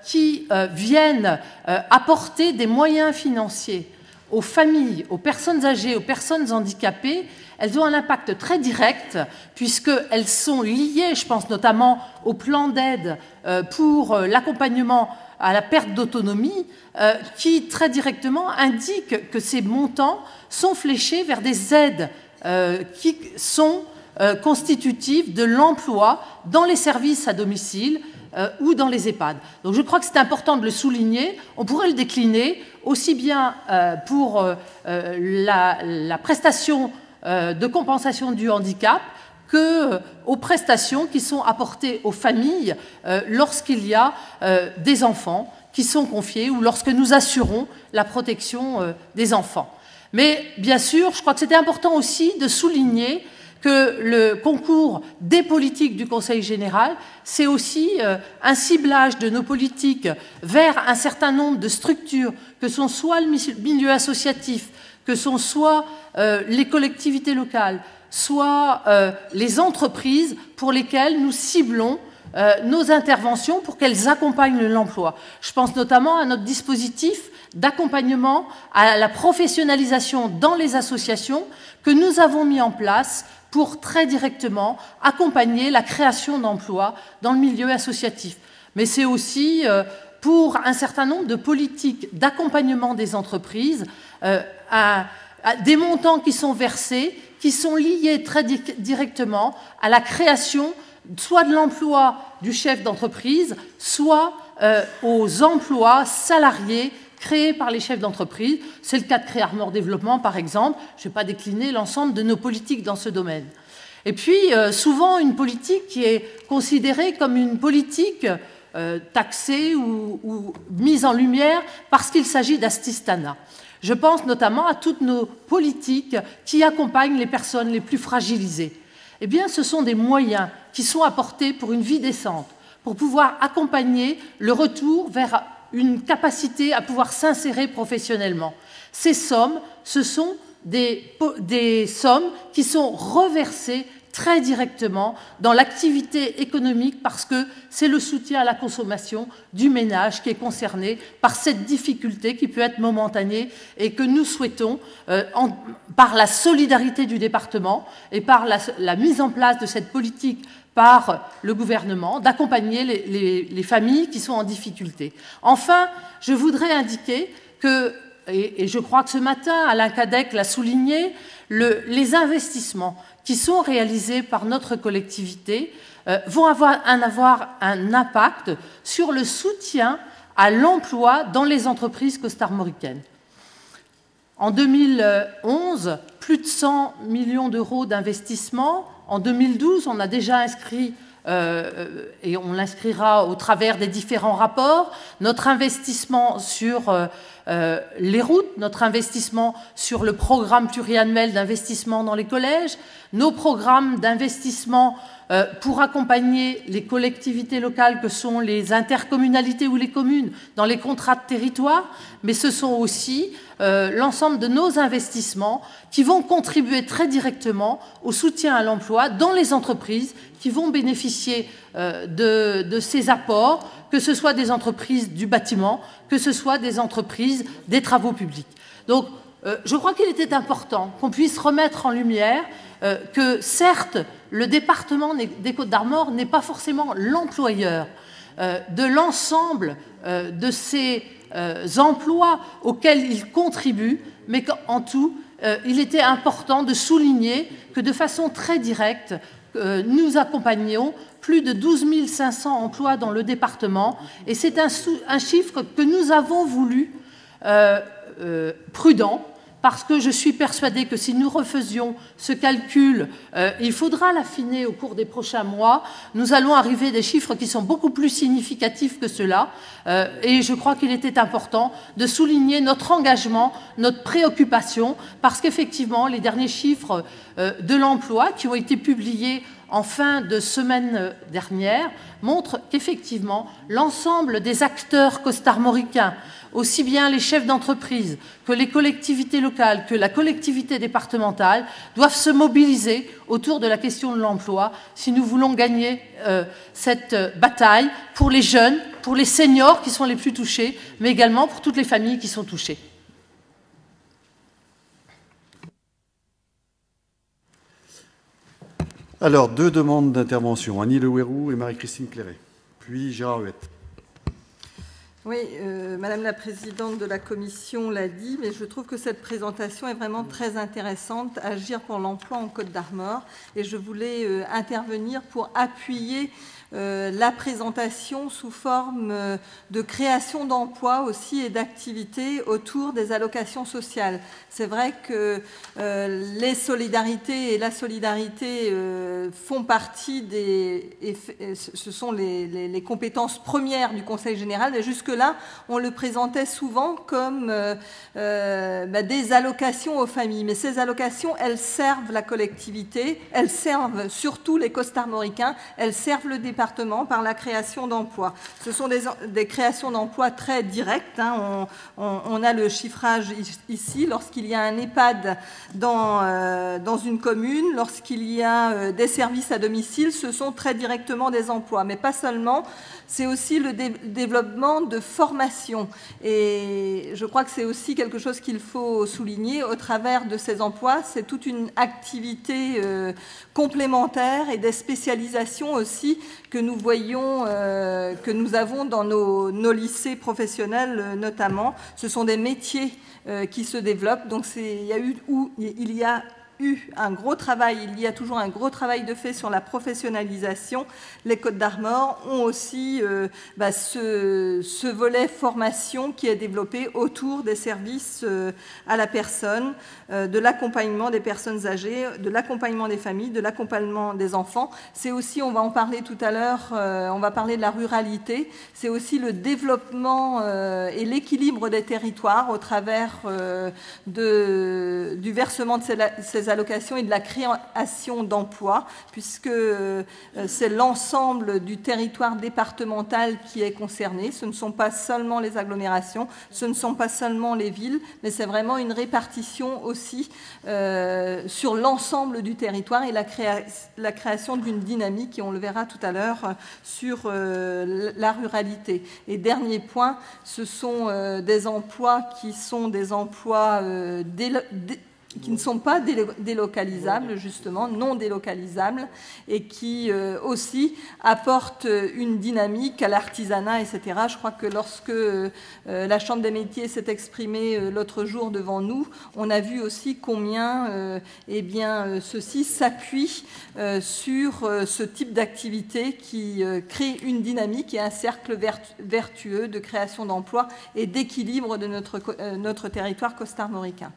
qui viennent apporter des moyens financiers aux familles, aux personnes âgées, aux personnes handicapées, elles ont un impact très direct puisqu'elles sont liées, je pense notamment au plan d'aide pour l'accompagnement à la perte d'autonomie, qui très directement indique que ces montants sont fléchés vers des aides qui sont constitutives de l'emploi dans les services à domicile ou dans les EHPAD. Donc je crois que c'est important de le souligner. On pourrait le décliner aussi bien pour la prestation de compensation du handicap qu'aux prestations qui sont apportées aux familles lorsqu'il y a des enfants qui sont confiés ou lorsque nous assurons la protection des enfants. Mais bien sûr, je crois que c'était important aussi de souligner que le concours des politiques du Conseil général, c'est aussi un ciblage de nos politiques vers un certain nombre de structures, que sont soit le milieu associatif, que sont soit les collectivités locales, soit les entreprises pour lesquelles nous ciblons nos interventions pour qu'elles accompagnent l'emploi. Je pense notamment à notre dispositif d'accompagnement à la professionnalisation dans les associations que nous avons mis en place pour très directement accompagner la création d'emplois dans le milieu associatif. Mais c'est aussi pour un certain nombre de politiques d'accompagnement des entreprises à des montants qui sont versés, qui sont liés très directement à la création soit de l'emploi du chef d'entreprise, soit aux emplois salariés créés par les chefs d'entreprise. C'est le cas de Créarmor Développement, par exemple. Je ne vais pas décliner l'ensemble de nos politiques dans ce domaine. Et puis, souvent, une politique qui est considérée comme une politique taxée ou mise en lumière parce qu'il s'agit d'assistanat. Je pense notamment à toutes nos politiques qui accompagnent les personnes les plus fragilisées. Eh bien, ce sont des moyens qui sont apportés pour une vie décente, pour pouvoir accompagner le retour vers une capacité à pouvoir s'insérer professionnellement. Ces sommes, ce sont des sommes qui sont reversées très directement dans l'activité économique parce que c'est le soutien à la consommation du ménage qui est concerné par cette difficulté qui peut être momentanée et que nous souhaitons, par la solidarité du département et par la mise en place de cette politique par le gouvernement, d'accompagner les familles qui sont en difficulté. Enfin, je voudrais indiquer que, et je crois que ce matin, Alain Cadec l'a souligné, les investissements qui sont réalisés par notre collectivité vont avoir un impact sur le soutien à l'emploi dans les entreprises costarmoricaines. En 2011, plus de 100 millions d'euros d'investissement. En 2012, on a déjà inscrit, et on l'inscrira au travers des différents rapports, notre investissement sur les routes, notre investissement sur le programme pluriannuel d'investissement dans les collèges, nos programmes d'investissement pour accompagner les collectivités locales que sont les intercommunalités ou les communes dans les contrats de territoire, mais ce sont aussi l'ensemble de nos investissements qui vont contribuer très directement au soutien à l'emploi dans les entreprises qui vont bénéficier de ces apports, que ce soit des entreprises du bâtiment, que ce soit des entreprises des travaux publics. Donc, je crois qu'il était important qu'on puisse remettre en lumière que, certes, le département des Côtes-d'Armor n'est pas forcément l'employeur de l'ensemble de ces emplois auxquels il contribue, mais qu'en tout, il était important de souligner que de façon très directe, nous accompagnons plus de 12 500 emplois dans le département, et c'est un chiffre que nous avons voulu prudent, parce que je suis persuadée que si nous refaisions ce calcul, il faudra l'affiner au cours des prochains mois, nous allons arriver à des chiffres qui sont beaucoup plus significatifs que cela. Et je crois qu'il était important de souligner notre engagement, notre préoccupation, parce qu'effectivement, les derniers chiffres de l'emploi qui ont été publiés en fin de semaine dernière montrent qu'effectivement, l'ensemble des acteurs costarmoricains, aussi bien les chefs d'entreprise que les collectivités locales, que la collectivité départementale, doivent se mobiliser autour de la question de l'emploi si nous voulons gagner cette bataille pour les jeunes, pour les seniors qui sont les plus touchés, mais également pour toutes les familles qui sont touchées. Alors, deux demandes d'intervention, Annie Le Houerou et Marie-Christine Clairet, puis Gérard Huette. Oui, Madame la Présidente de la Commission l'a dit, mais je trouve que cette présentation est vraiment très intéressante, Agir pour l'emploi en Côtes-d'Armor, et je voulais intervenir pour appuyer la présentation sous forme de création d'emplois aussi et d'activités autour des allocations sociales. C'est vrai que les solidarités et la solidarité font partie ce sont les compétences premières du Conseil général, et jusque jusque-là, on le présentait souvent comme des allocations aux familles. Mais ces allocations, elles servent la collectivité, elles servent surtout les costarmoricains, elles servent le département par la création d'emplois. Ce sont des créations d'emplois très directes. Hein. On a le chiffrage ici. Lorsqu'il y a un EHPAD dans une commune, lorsqu'il y a des services à domicile, ce sont très directement des emplois. Mais pas seulement, c'est aussi le développement de formation. Et je crois que c'est aussi quelque chose qu'il faut souligner. Au travers de ces emplois, c'est toute une activité complémentaire et des spécialisations aussi que nous voyons, que nous avons dans nos lycées professionnels notamment. Ce sont des métiers qui se développent. Donc il y a eu un gros travail, il y a toujours un gros travail de fait sur la professionnalisation. Les Côtes-d'Armor ont aussi ce volet formation qui est développé autour des services à la personne, de l'accompagnement des personnes âgées, de l'accompagnement des familles, de l'accompagnement des enfants. C'est aussi, on va en parler tout à l'heure, on va parler de la ruralité, c'est aussi le développement et l'équilibre des territoires au travers du versement de ces allocations et de la création d'emplois, puisque c'est l'ensemble du territoire départemental qui est concerné. Ce ne sont pas seulement les agglomérations, ce ne sont pas seulement les villes, mais c'est vraiment une répartition aussi sur l'ensemble du territoire et la création d'une dynamique, et on le verra tout à l'heure, sur la ruralité. Et dernier point, ce sont des emplois qui sont des emplois qui ne sont pas délocalisables, justement, non délocalisables, et qui aussi apportent une dynamique à l'artisanat, etc. Je crois que lorsque la Chambre des métiers s'est exprimée l'autre jour devant nous, on a vu aussi combien ceci s'appuie sur ce type d'activité qui crée une dynamique et un cercle vertueux de création d'emplois et d'équilibre de notre territoire costarmoricain.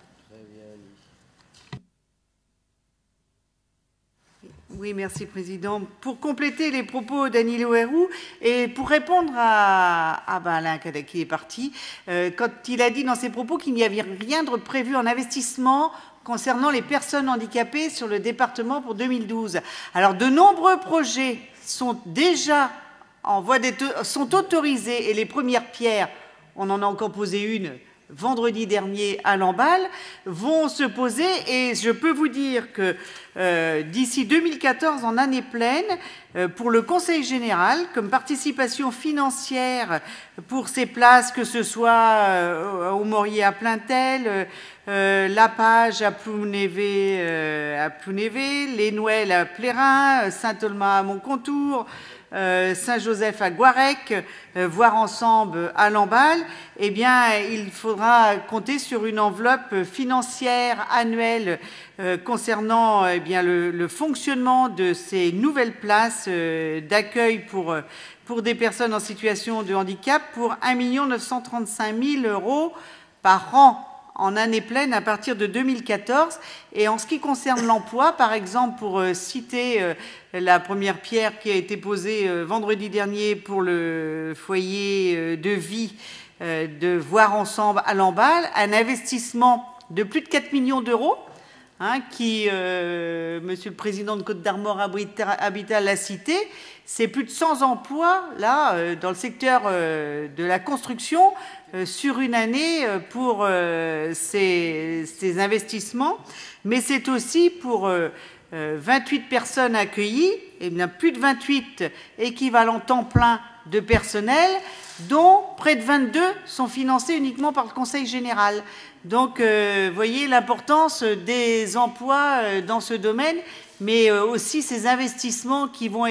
Oui, merci, Président. Pour compléter les propos d'Annie Leroux et pour répondre à Alain Cadec, qui est parti, quand il a dit dans ses propos qu'il n'y avait rien de prévu en investissement concernant les personnes handicapées sur le département pour 2012. Alors, de nombreux projets sont déjà sont autorisés et les premières pierres, on en a encore posé une vendredi dernier à Lamballe, vont se poser, et je peux vous dire que d'ici 2014, en année pleine, pour le Conseil général, comme participation financière pour ces places, que ce soit au Maurier à Plaintel, la Page à Plounévé, les Noëls à Plérin, Saint-Olma à Montcontour, Saint-Joseph à Guarec, Voir ensemble à Lamballe, eh bien, il faudra compter sur une enveloppe financière annuelle concernant le fonctionnement de ces nouvelles places d'accueil pour des personnes en situation de handicap pour 1 935 000 € par an en année pleine à partir de 2014. Et en ce qui concerne l'emploi, par exemple, pour citer la première pierre qui a été posée vendredi dernier pour le foyer de vie de Voir ensemble à Lamballe, un investissement de plus de 4 millions d'euros, qui, Monsieur le Président de Côtes-d'Armor Habitat l'a cité, c'est plus de 100 emplois là dans le secteur de la construction sur une année pour ces investissements, mais c'est aussi pour 28 personnes accueillies, et bien plus de 28 équivalents temps plein de personnel, dont près de 22 sont financés uniquement par le Conseil général. Donc, voyez l'importance des emplois dans ce domaine, mais aussi ces investissements qui vont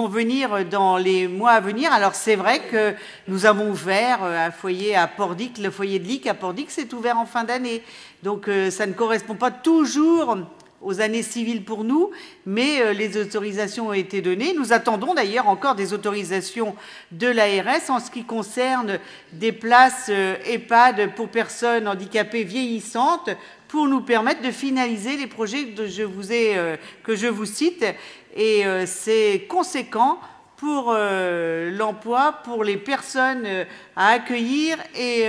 venir dans les mois à venir. Alors, c'est vrai que nous avons ouvert un foyer à Pordic, le foyer de Lic à Pordic, c'est ouvert en fin d'année. Donc, ça ne correspond pas toujours aux années civiles pour nous, mais les autorisations ont été données. Nous attendons d'ailleurs encore des autorisations de l'ARS en ce qui concerne des places EHPAD pour personnes handicapées vieillissantes pour nous permettre de finaliser les projets que je vous cite. Et c'est conséquent pour l'emploi, pour les personnes à accueillir et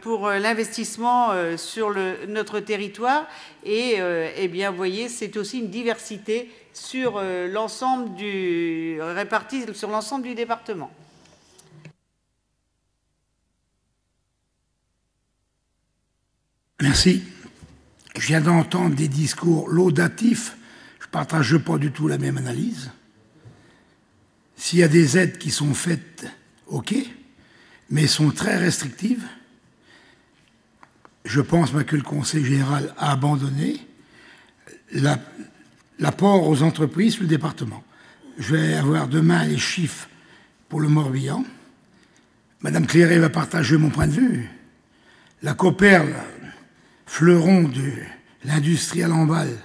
pour l'investissement sur notre territoire. Et eh bien, vous voyez, c'est aussi une diversité sur l'ensemble répartie sur l'ensemble du département. Merci. Je viens d'entendre des discours laudatifs. Je ne partage pas du tout la même analyse. S'il y a des aides qui sont faites, OK, mais sont très restrictives, je pense que le Conseil général a abandonné l'apport aux entreprises sur le département. Je vais avoir demain les chiffres pour le Morbihan. Madame Cléré va partager mon point de vue. La Coperle, fleuron de l'industrie à Lamballe,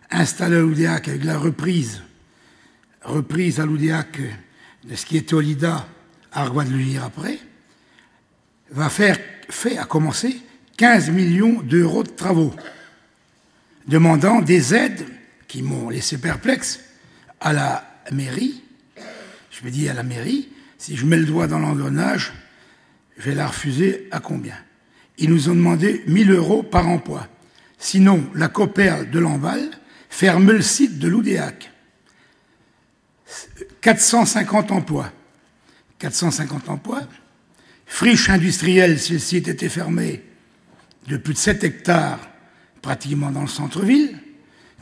installée à Loudéac avec la reprise à Loudéac de ce qui était Olida à Argoin-de-Luyère après, a commencé 15 millions d'euros de travaux, demandant des aides qui m'ont laissé perplexe à la mairie. Je me dis à la mairie, si je mets le doigt dans l'engrenage, je vais la refuser à combien? Ils nous ont demandé 1 000 € par emploi. Sinon, la Coperle de Lamballe ferme le site de Loudéac. 450 emplois. 450 emplois. Friche industrielle, si le site était fermé, de plus de 7 hectares, pratiquement dans le centre-ville.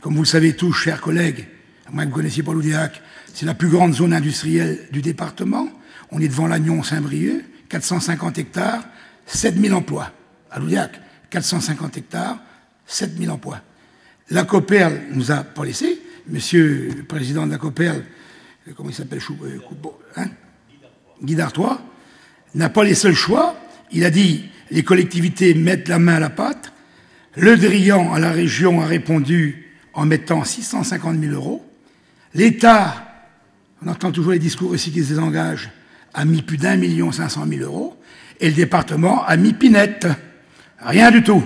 Comme vous le savez tous, chers collègues, à moins que vous ne connaissiez pas Loudéac, c'est la plus grande zone industrielle du département. On est devant Lannion-Saint-Brieuc, 450 hectares, 7 000 emplois. À Loudéac, 450 hectares, 7 000 emplois. La Coperle nous a pas laissé. Monsieur le président de la Coperle, comment il s'appelle, Guy Dartois, n'a pas laissé le choix. Il a dit les collectivités mettent la main à la pâte. Le Drian à la région a répondu en mettant 650 000 €. L'État, on entend toujours les discours ici qui se désengagent, a mis plus d'1 500 000 €. Et le département a mis pinette. Rien du tout.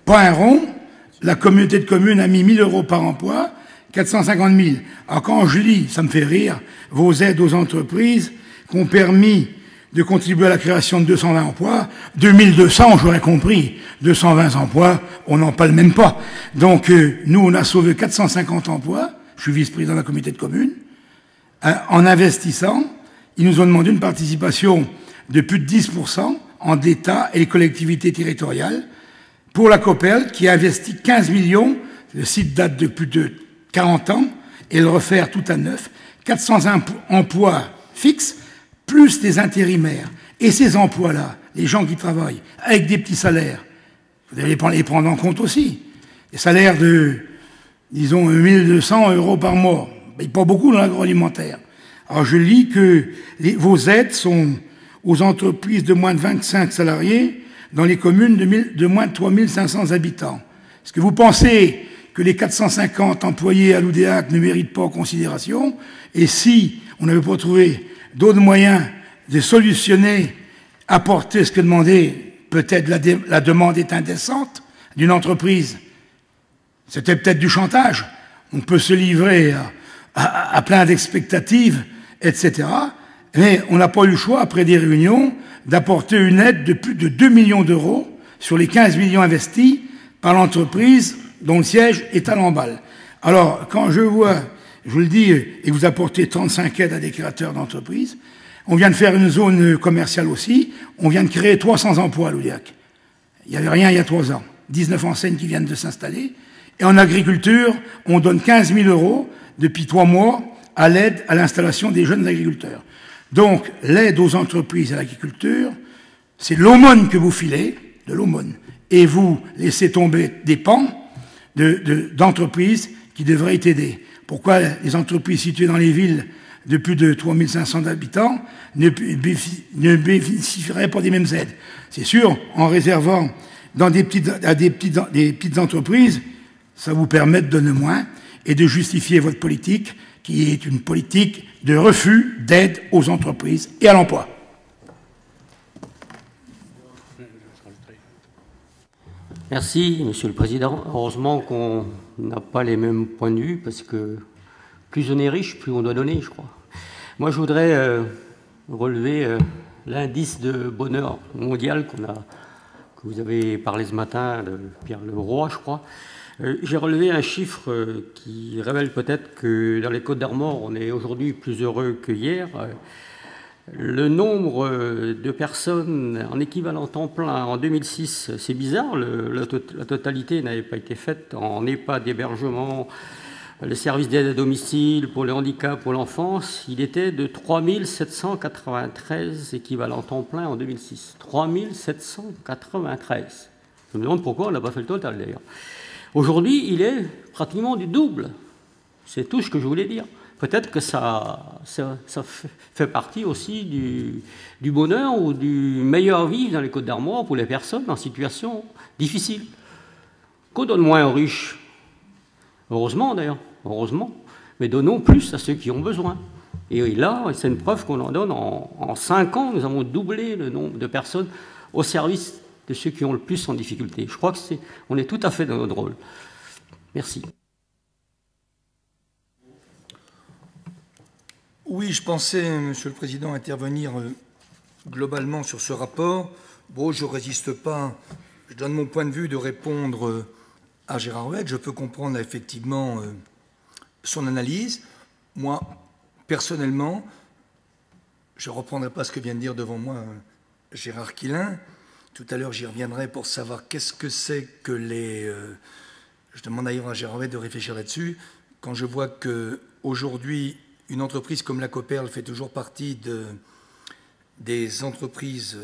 Pas un rond. La communauté de communes a mis 1 000 € par emploi, 450 000. Alors quand je lis, ça me fait rire, vos aides aux entreprises qui ont permis de contribuer à la création de 220 emplois, 2200, j'aurais compris. 220 emplois, on n'en parle même pas. Donc, nous, on a sauvé 450 emplois. Je suis vice-président de la communauté de communes. En investissant, ils nous ont demandé une participation de plus de 10% en d'État et les collectivités territoriales pour la Coperle qui a investi 15 millions. Le site date de plus de 40 ans et le refaire tout à neuf. 400 emplois fixes plus des intérimaires. Et ces emplois-là, les gens qui travaillent avec des petits salaires, vous devez les prendre en compte aussi. Des salaires de, disons, 1 200 € par mois. Pas beaucoup dans l'agroalimentaire. Alors je lis que vos aides sont aux entreprises de moins de 25 salariés dans les communes de moins de 3 500 habitants. Est-ce que vous pensez que les 450 employés à Loudéac ne méritent pas en considération? Et si on n'avait pas trouvé d'autres moyens de solutionner, apporter ce que demandait, peut-être la demande est indécente d'une entreprise. C'était peut-être du chantage. On peut se livrer à plein d'expectatives, etc. Mais on n'a pas eu le choix, après des réunions, d'apporter une aide de plus de 2 millions d'euros sur les 15 millions investis par l'entreprise dont le siège est à Lamballe. Alors, quand je vois, je vous le dis, et vous apportez 35 aides à des créateurs d'entreprises, on vient de faire une zone commerciale aussi, on vient de créer 300 emplois à Loudéac. Il n'y avait rien il y a 3 ans. 19 enseignes qui viennent de s'installer. Et en agriculture, on donne 15 000 € depuis 3 mois à l'aide à l'installation des jeunes agriculteurs. Donc, l'aide aux entreprises et à l'agriculture, c'est l'aumône que vous filez, de l'aumône, et vous laissez tomber des pans d'entreprises qui devraient être aidées. Pourquoi les entreprises situées dans les villes de plus de 3 500 habitants ne bénéficieraient pas des mêmes aides? C'est sûr, en réservant à des petites entreprises, ça vous permet de donner moins et de justifier votre politique, qui est une politique de refus d'aide aux entreprises et à l'emploi. Merci, Monsieur le Président. Heureusement qu'on n'a pas les mêmes points de vue, parce que plus on est riche, plus on doit donner, je crois. Moi, je voudrais relever l'indice de bonheur mondial que vous avez parlé ce matin, de Pierre Leroy, je crois. J'ai relevé un chiffre qui révèle peut-être que dans les Côtes-d'Armor, on est aujourd'hui plus heureux que hier. Le nombre de personnes en équivalent temps plein en 2006, c'est bizarre, la totalité n'avait pas été faite en EHPAD d'hébergement, le service d'aide à domicile pour le handicap, pour l'enfance, il était de 3793 équivalents temps plein en 2006. 3793. Je me demande pourquoi on n'a pas fait le total d'ailleurs. Aujourd'hui, il est pratiquement du double. C'est tout ce que je voulais dire. Peut-être que ça fait partie aussi du bonheur ou du meilleur vivre dans les Côtes-d'Armor pour les personnes en situation difficile. Qu'on donne moins aux riches. Heureusement d'ailleurs, heureusement. Mais donnons plus à ceux qui ont besoin. Et là, c'est une preuve qu'on en donne. En 5 ans, nous avons doublé le nombre de personnes au service de ceux qui ont le plus en difficulté. Je crois qu'on est tout à fait dans notre rôle. Merci. Oui, je pensais, Monsieur le Président, intervenir globalement sur ce rapport. Bon, je ne résiste pas, je donne mon point de vue de répondre à Gérard Huet. Je peux comprendre effectivement son analyse. Moi, personnellement, je ne reprendrai pas ce que vient de dire devant moi Gérard Quilin. Tout à l'heure, j'y reviendrai pour savoir qu'est-ce que c'est que les... je demande d'ailleurs à Gérard Huet de réfléchir là-dessus. Quand je vois qu'aujourd'hui, une entreprise comme la Coperle fait toujours partie des entreprises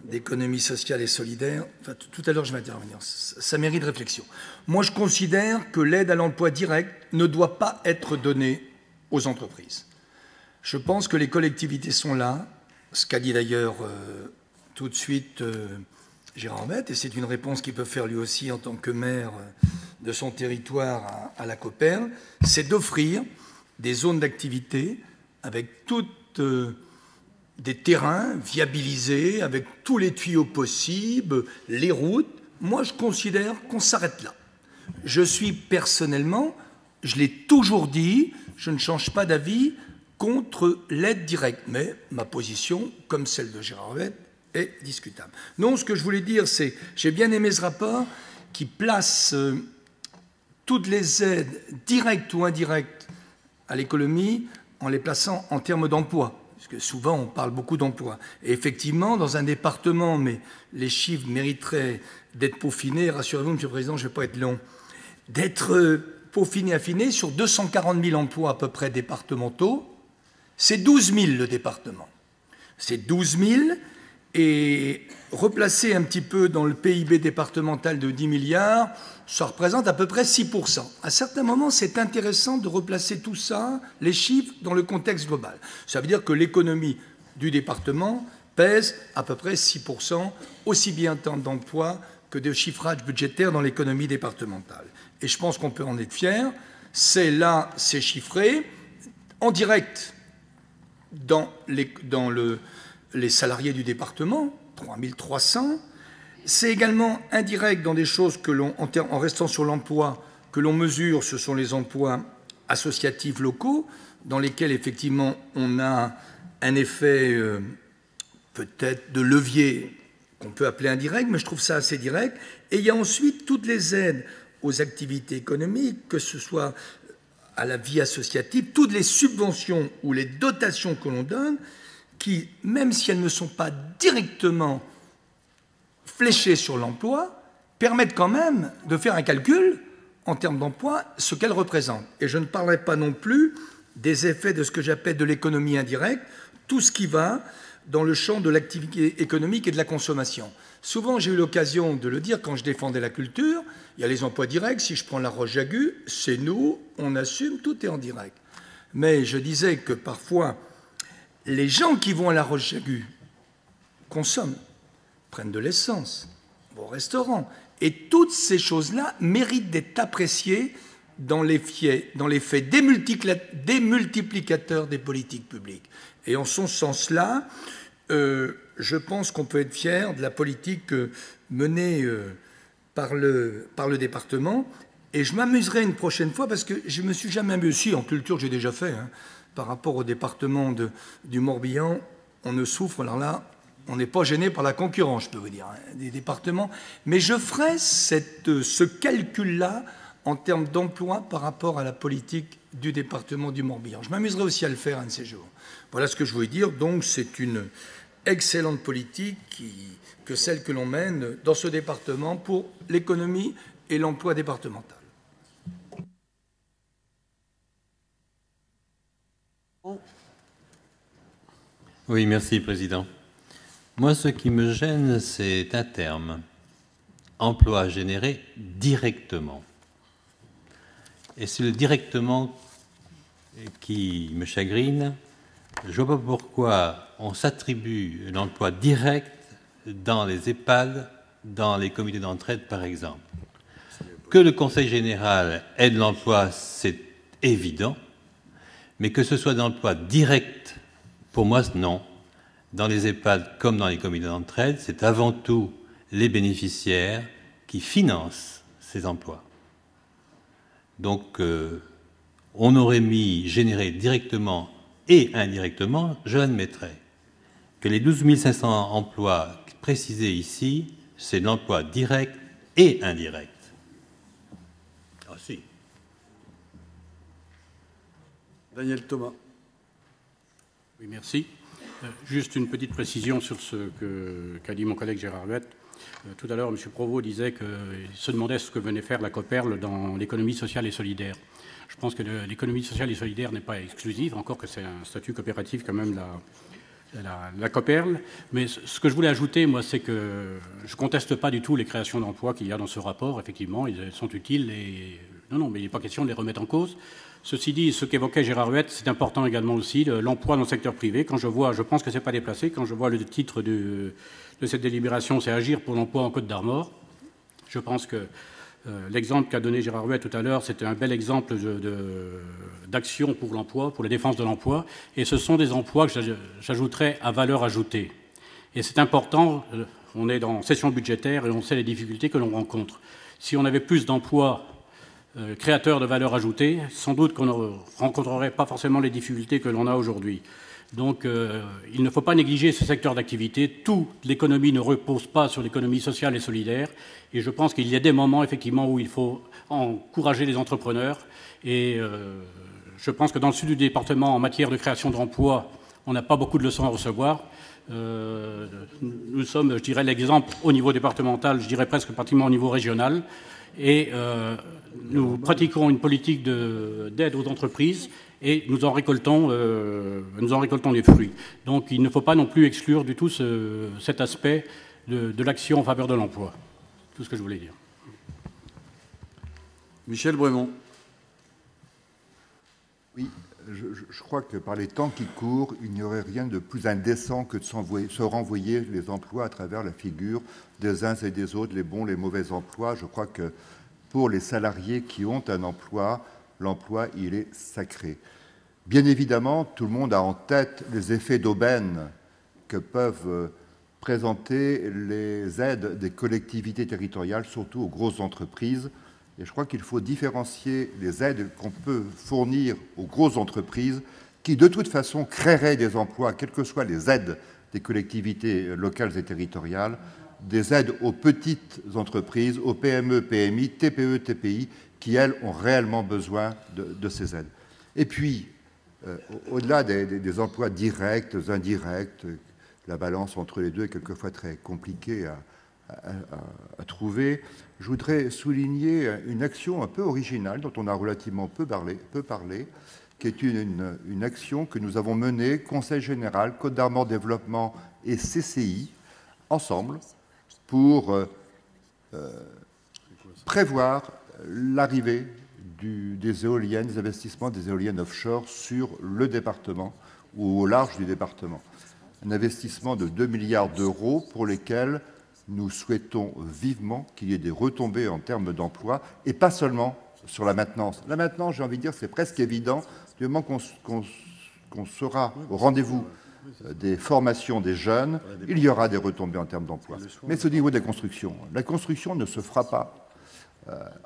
d'économie sociale et solidaire. Enfin, tout à l'heure, je vais intervenir. Ça mérite réflexion. Moi, je considère que l'aide à l'emploi direct ne doit pas être donnée aux entreprises. Je pense que les collectivités sont là, ce qu'a dit d'ailleurs tout de suite Gérard Huet, et c'est une réponse qu'il peut faire lui aussi en tant que maire de son territoire à la Coperle, c'est d'offrir des zones d'activité avec toutes des terrains viabilisés, avec tous les tuyaux possibles, les routes. Moi, je considère qu'on s'arrête là. Je suis personnellement, je l'ai toujours dit, je ne change pas d'avis contre l'aide directe. Mais ma position, comme celle de Gérard Huet, est discutable. Non, ce que je voulais dire, c'est j'ai bien aimé ce rapport qui place toutes les aides directes ou indirectes à l'économie en les plaçant en termes d'emploi, parce que souvent on parle beaucoup d'emploi. Et effectivement, dans un département, mais les chiffres mériteraient d'être peaufinés, rassurez-vous, Monsieur le Président, je ne vais pas être long, d'être peaufinés, affinés sur 240 000 emplois à peu près départementaux, c'est 12 000 le département. C'est 12 000, et replacer un petit peu dans le PIB départemental de 10 milliards, ça représente à peu près 6%. À certains moments, c'est intéressant de replacer tout ça, les chiffres, dans le contexte global. Ça veut dire que l'économie du département pèse à peu près 6%, aussi bien en termes d'emploi que de chiffrage budgétaire dans l'économie départementale. Et je pense qu'on peut en être fier. C'est là, c'est chiffré, en direct dans les salariés du département, 3300. C'est également indirect dans des choses que en restant sur l'emploi, que l'on mesure, ce sont les emplois associatifs locaux, dans lesquels effectivement on a un effet peut-être de levier qu'on peut appeler indirect, mais je trouve ça assez direct. Et il y a ensuite toutes les aides aux activités économiques, que ce soit à la vie associative, toutes les subventions ou les dotations que l'on donne, qui, même si elles ne sont pas directement fléchées sur l'emploi, permettent quand même de faire un calcul en termes d'emploi, ce qu'elles représentent. Et je ne parlerai pas non plus des effets de ce que j'appelle de l'économie indirecte, tout ce qui va dans le champ de l'activité économique et de la consommation. Souvent, j'ai eu l'occasion de le dire quand je défendais la culture, il y a les emplois directs, si je prends la Roche-Jagu, c'est nous, on assume, tout est en direct. Mais je disais que parfois, les gens qui vont à la Roche-Jagu consomment, prennent de l'essence, vont au restaurant. Et toutes ces choses-là méritent d'être appréciées dans les faits démultiplicateurs des politiques publiques. Et en ce sens-là, je pense qu'on peut être fier de la politique menée par le département. Et je m'amuserai une prochaine fois, parce que je ne me suis jamais amusé. Si, en culture, j'ai déjà fait. par rapport au département du Morbihan, on ne souffre, alors là, on n'est pas gêné par la concurrence, je peux vous dire, hein, des départements. Mais je ferai ce calcul-là en termes d'emploi par rapport à la politique du département du Morbihan. Je m'amuserai aussi à le faire un de ces jours. Voilà ce que je voulais dire. Donc, c'est une excellente politique que celle que l'on mène dans ce département pour l'économie et l'emploi départemental. Oui, merci, Président. Moi, ce qui me gêne, c'est un terme. Emploi généré directement. Et c'est le directement qui me chagrine. Je ne vois pas pourquoi on s'attribue l'emploi direct dans les EHPAD, dans les comités d'entraide, par exemple. Que le Conseil général ait de l'emploi, c'est évident, mais que ce soit d'emploi direct, pour moi, non. Dans les EHPAD comme dans les comités d'entraide, c'est avant tout les bénéficiaires qui financent ces emplois. Donc, on aurait mis généré directement et indirectement, je l'admettrais. Que les 12 500 emplois précisés ici, c'est l'emploi direct et indirect. Ah si. Daniel Thomas. Oui, merci. Juste une petite précision sur ce qu'a dit mon collègue Gérard Huette. Tout à l'heure, M. Provost disait qu'il se demandait ce que venait faire la COPERL dans l'économie sociale et solidaire. Je pense que l'économie sociale et solidaire n'est pas exclusive, encore que c'est un statut coopératif quand même, la COPERL. Mais ce que je voulais ajouter, moi, c'est que je ne conteste pas du tout les créations d'emplois qu'il y a dans ce rapport. Effectivement, elles sont utiles. Et non, mais il n'est pas question de les remettre en cause. Ceci dit, ce qu'évoquait Gérard Huette, c'est important également aussi, l'emploi dans le secteur privé. Quand je vois, je pense que ce n'est pas déplacé, quand je vois le titre de cette délibération, c'est « Agir pour l'emploi en Côte d'Armor », je pense que l'exemple qu'a donné Gérard Huette tout à l'heure, c'était un bel exemple d'action pour l'emploi, pour la défense de l'emploi. Et ce sont des emplois que j'ajouterais à valeur ajoutée. Et c'est important, on est dans session budgétaire et on sait les difficultés que l'on rencontre. Si on avait plus d'emplois créateurs de valeur ajoutée, sans doute qu'on ne rencontrerait pas forcément les difficultés que l'on a aujourd'hui. Donc, il ne faut pas négliger ce secteur d'activité. Toute l'économie ne repose pas sur l'économie sociale et solidaire. Et je pense qu'il y a des moments, effectivement, où il faut encourager les entrepreneurs. Et je pense que dans le sud du département, en matière de création d'emplois, on n'a pas beaucoup de leçons à recevoir. Nous sommes, je dirais, l'exemple au niveau départemental, je dirais presque pratiquement au niveau régional. Et nous pratiquons une politique d'aide aux entreprises et nous en récoltons les fruits. Donc il ne faut pas non plus exclure du tout cet aspect de l'action en faveur de l'emploi. Tout ce que je voulais dire. Michel Brémond. Oui, je crois que par les temps qui courent, il n'y aurait rien de plus indécent que de se renvoyer les emplois à travers la figure des uns et des autres, les bons, les mauvais emplois. Je crois que pour les salariés qui ont un emploi, l'emploi, il est sacré. Bien évidemment, tout le monde a en tête les effets d'aubaine que peuvent présenter les aides des collectivités territoriales, surtout aux grosses entreprises. Et je crois qu'il faut différencier les aides qu'on peut fournir aux grosses entreprises qui, de toute façon, créeraient des emplois, quelles que soient les aides des collectivités locales et territoriales, des aides aux petites entreprises, aux PME, PMI, TPE, TPI, qui, elles, ont réellement besoin de ces aides. Et puis, au-delà des emplois directs, indirects, la balance entre les deux est quelquefois très compliquée à trouver, je voudrais souligner une action un peu originale dont on a relativement peu parlé, qui est une action que nous avons menée, Conseil général, Côte d'Armor Développement et CCI, ensemble, pour prévoir l'arrivée des éoliennes, des investissements des éoliennes offshore sur le département ou au large du département. Un investissement de 2 milliards d'euros pour lesquels nous souhaitons vivement qu'il y ait des retombées en termes d'emploi et pas seulement sur la maintenance. La maintenance, j'ai envie de dire, c'est presque évident, du moment qu'on sera au rendez-vous des formations des jeunes, il y aura des retombées en termes d'emploi. Mais c'est au niveau des constructions. La construction ne se fera pas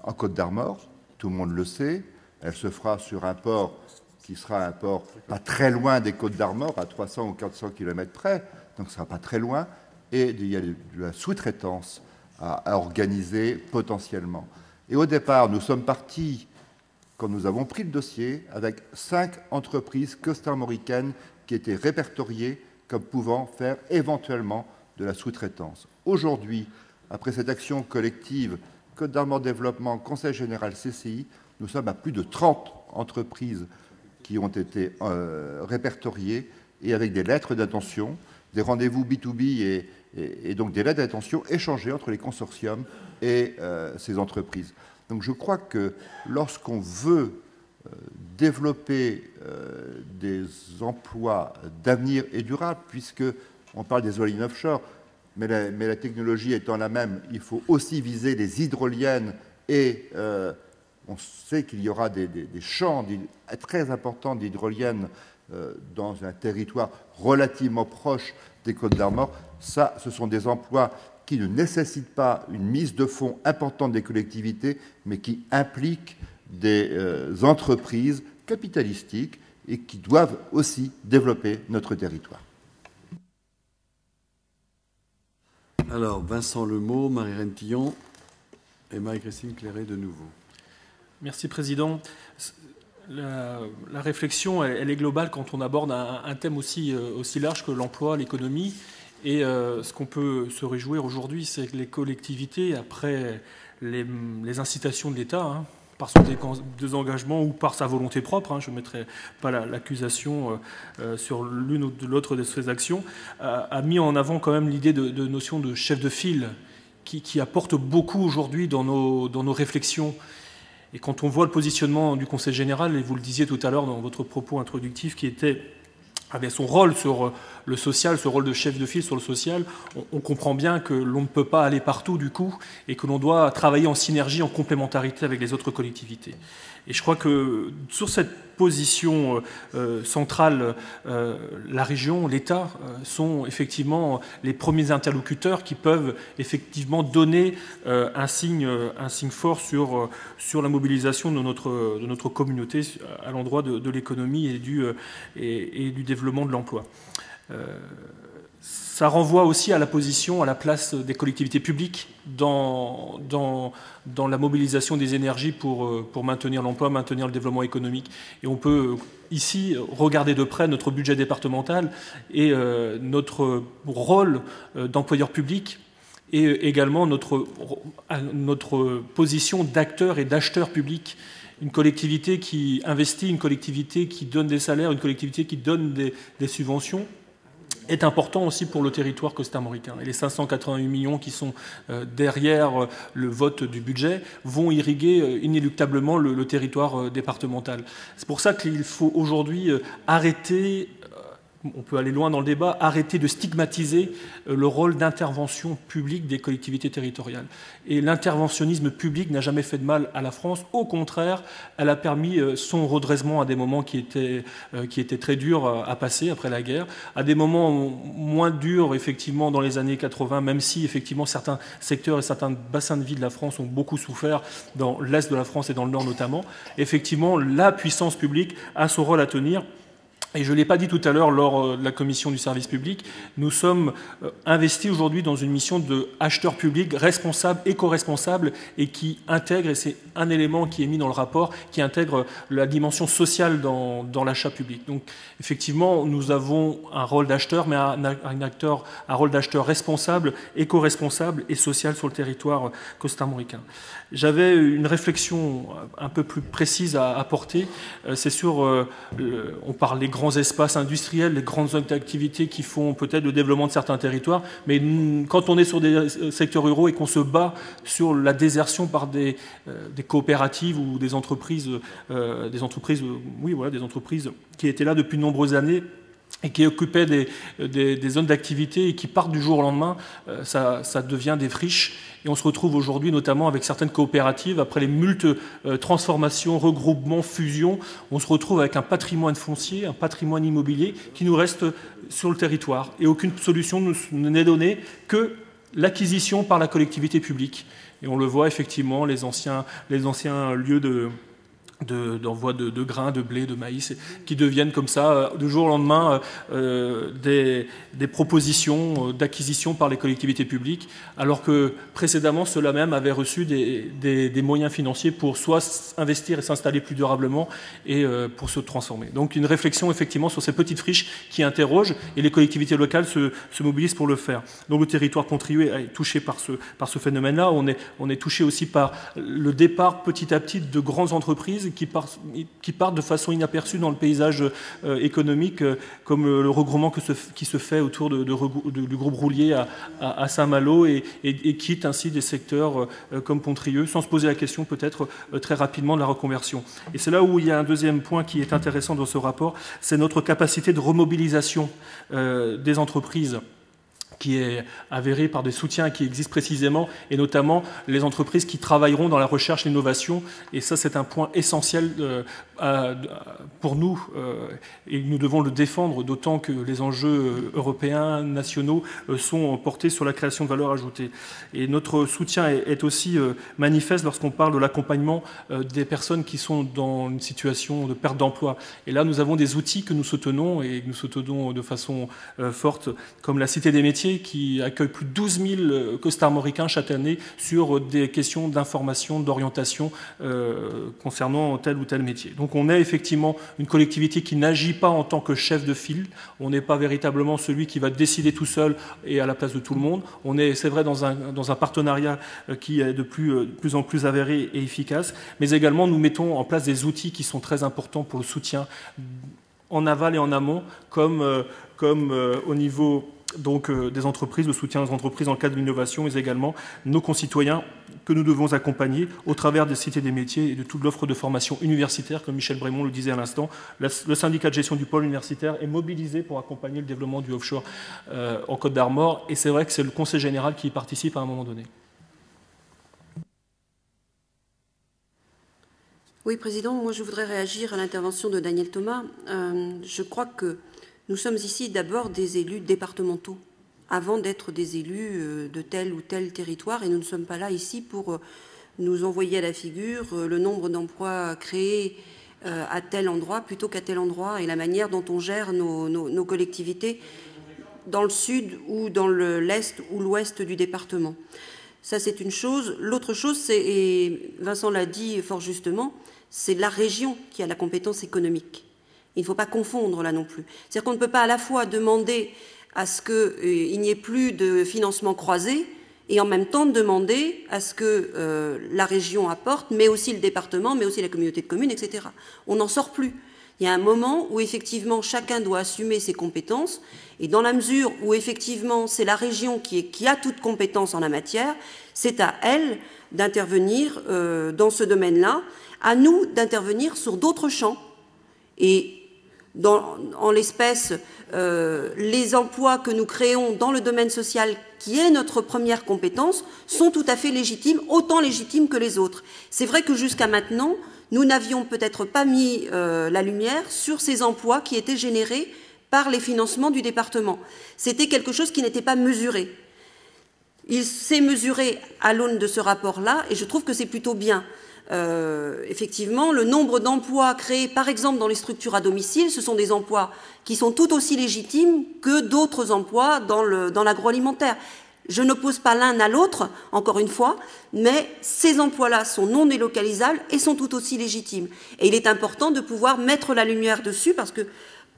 en Côte d'Armor, tout le monde le sait, elle se fera sur un port qui sera un port pas très loin des Côtes d'Armor, à 300 ou 400 km près, donc ce ne sera pas très loin, et il y a de la sous-traitance à organiser potentiellement. Et au départ, nous sommes partis, quand nous avons pris le dossier, avec 5 entreprises costarmoricaines qui étaient répertoriées comme pouvant faire éventuellement de la sous-traitance. Aujourd'hui, après cette action collective, Côtes d'Armor Développement, Conseil Général CCI, nous sommes à plus de 30 entreprises qui ont été répertoriées et avec des lettres d'intention, des rendez-vous B2B et donc des lettres d'intention échangées entre les consortiums et ces entreprises. Donc je crois que lorsqu'on veut développer des emplois d'avenir et durable, puisqu'on parle des éoliennes offshore, mais la technologie étant la même, il faut aussi viser les hydroliennes et on sait qu'il y aura des champs très importants d'hydroliennes dans un territoire relativement proche des Côtes d'Armor. Ça, ce sont des emplois qui ne nécessitent pas une mise de fonds importante des collectivités, mais qui impliquent des entreprises capitalistiques et qui doivent aussi développer notre territoire. Alors, Vincent Lemot, Marie-Reine Tillon et Marie-Christine Clairet de nouveau. Merci, Président. La réflexion, elle est globale quand on aborde un thème aussi large que l'emploi, l'économie. Et ce qu'on peut se réjouir aujourd'hui, c'est que les collectivités, après les incitations de l'État, par son désengagement ou par sa volonté propre, je ne mettrai pas l'accusation sur l'une ou l'autre de ses actions, a mis en avant quand même l'idée de notion de chef de file qui apporte beaucoup aujourd'hui dans nos réflexions. Et quand on voit le positionnement du Conseil général, et vous le disiez tout à l'heure dans votre propos introductif, qui avait son rôle sur le social, ce rôle de chef de file sur le social, on comprend bien que l'on ne peut pas aller partout du coup et que l'on doit travailler en synergie, en complémentarité avec les autres collectivités. Et je crois que sur cette position centrale, la région, l'État sont effectivement les premiers interlocuteurs qui peuvent effectivement donner un signe fort sur la mobilisation de notre communauté à l'endroit de l'économie et du développement de l'emploi. Ça renvoie aussi à la position, à la place des collectivités publiques dans la mobilisation des énergies pour maintenir l'emploi, maintenir le développement économique. Et on peut ici regarder de près notre budget départemental et notre rôle d'employeur public et également notre position d'acteur et d'acheteur public. Une collectivité qui investit, une collectivité qui donne des salaires, une collectivité qui donne des subventions, est important aussi pour le territoire costarmoricain. Et les 588 millions qui sont derrière le vote du budget vont irriguer inéluctablement le territoire départemental. C'est pour ça qu'il faut aujourd'hui arrêter, on peut aller loin dans le débat, arrêter de stigmatiser le rôle d'intervention publique des collectivités territoriales. Et l'interventionnisme public n'a jamais fait de mal à la France. Au contraire, elle a permis son redressement à des moments qui étaient très durs à passer après la guerre, à des moments moins durs, effectivement, dans les années 80, même si, effectivement, certains secteurs et certains bassins de vie de la France ont beaucoup souffert, dans l'Est de la France et dans le Nord notamment. Effectivement, la puissance publique a son rôle à tenir. Et je ne l'ai pas dit tout à l'heure lors de la commission du service public, nous sommes investis aujourd'hui dans une mission d'acheteur public responsable, éco-responsable et qui intègre, et c'est un élément qui est mis dans le rapport, qui intègre la dimension sociale dans l'achat public. Donc effectivement, nous avons un rôle d'acheteur, mais un rôle d'acheteur responsable, éco-responsable et social sur le territoire costarmoricain. J'avais une réflexion un peu plus précise à apporter, c'est sur, on parle des grands espaces industriels, les grandes activités qui font peut-être le développement de certains territoires, mais quand on est sur des secteurs ruraux et qu'on se bat sur la désertion par des coopératives ou des entreprises qui étaient là depuis de nombreuses années et qui occupaient des zones d'activité et qui partent du jour au lendemain, ça devient des friches. Et on se retrouve aujourd'hui notamment avec certaines coopératives, après les multiples transformations, regroupements, fusions, on se retrouve avec un patrimoine foncier, un patrimoine immobilier qui nous reste sur le territoire. Et aucune solution ne n'est donnée que l'acquisition par la collectivité publique. Et on le voit effectivement, les anciens lieux d'envoi de grains, de blé, de maïs, qui deviennent comme ça, de jour au lendemain, des propositions d'acquisition par les collectivités publiques, alors que précédemment, ceux-là même avaient reçu des moyens financiers pour soit investir et s'installer plus durablement et pour se transformer. Donc une réflexion effectivement sur ces petites friches qui interrogent, et les collectivités locales se mobilisent pour le faire. Donc le territoire contribué est touché par ce phénomène-là. On est touché aussi par le départ petit à petit de grandes entreprises qui partent de façon inaperçue dans le paysage économique, comme le regroupement qui se fait autour du groupe Roulier à Saint-Malo et quitte ainsi des secteurs comme Pontrieux, sans se poser la question peut-être très rapidement de la reconversion. Et c'est là où il y a un deuxième point qui est intéressant dans ce rapport, c'est notre capacité de remobilisation des entreprises, qui est avéré par des soutiens qui existent précisément, et notamment les entreprises qui travailleront dans la recherche et l'innovation. Et ça, c'est un point essentiel pour nous, et nous devons le défendre, d'autant que les enjeux européens, nationaux, sont portés sur la création de valeur ajoutée. Et notre soutien est aussi manifeste lorsqu'on parle de l'accompagnement des personnes qui sont dans une situation de perte d'emploi. Et là, nous avons des outils que nous soutenons, et que nous soutenons de façon forte, comme la Cité des métiers, qui accueille plus de 12 000 costarmoricains chaque année sur des questions d'information, d'orientation concernant tel ou tel métier. Donc on est effectivement une collectivité qui n'agit pas en tant que chef de file, on n'est pas véritablement celui qui va décider tout seul et à la place de tout le monde. On est, c'est vrai, dans un partenariat qui est de plus en plus avéré et efficace, mais également nous mettons en place des outils qui sont très importants pour le soutien en aval et en amont, comme au niveau des entreprises, le soutien aux entreprises en cas de l'innovation, mais également nos concitoyens que nous devons accompagner au travers des cités des métiers et de toute l'offre de formation universitaire, comme Michel Brémond le disait à l'instant. Le syndicat de gestion du pôle universitaire est mobilisé pour accompagner le développement du offshore en Côte d'Armor, et c'est vrai que c'est le Conseil général qui y participe à un moment donné. Oui, Président, moi je voudrais réagir à l'intervention de Daniel Thomas. Je crois que nous sommes ici d'abord des élus départementaux, avant d'être des élus de tel ou tel territoire, et nous ne sommes pas là ici pour nous envoyer à la figure le nombre d'emplois créés à tel endroit plutôt qu'à tel endroit, et la manière dont on gère nos collectivités dans le sud ou dans l'est ou l'ouest du département. Ça, c'est une chose. L'autre chose, c'est, et Vincent l'a dit fort justement, c'est la région qui a la compétence économique. Il ne faut pas confondre là non plus. C'est-à-dire qu'on ne peut pas à la fois demander à ce qu'il n'y ait plus de financement croisé et en même temps demander à ce que la région apporte, mais aussi le département, mais aussi la communauté de communes, etc. On n'en sort plus. Il y a un moment où effectivement chacun doit assumer ses compétences, et dans la mesure où effectivement c'est la région qui a toute compétence en la matière, c'est à elle d'intervenir dans ce domaine-là, à nous d'intervenir sur d'autres champs. Et en l'espèce, les emplois que nous créons dans le domaine social, qui est notre première compétence, sont tout à fait légitimes, autant légitimes que les autres. C'est vrai que jusqu'à maintenant, nous n'avions peut-être pas mis la lumière sur ces emplois qui étaient générés par les financements du département. C'était quelque chose qui n'était pas mesuré. Il s'est mesuré à l'aune de ce rapport-là, et je trouve que c'est plutôt bien. Effectivement, le nombre d'emplois créés, par exemple, dans les structures à domicile, ce sont des emplois qui sont tout aussi légitimes que d'autres emplois dans l'agroalimentaire. Je n'oppose pas l'un à l'autre, encore une fois, mais ces emplois-là sont non délocalisables et sont tout aussi légitimes. Et il est important de pouvoir mettre la lumière dessus, parce que,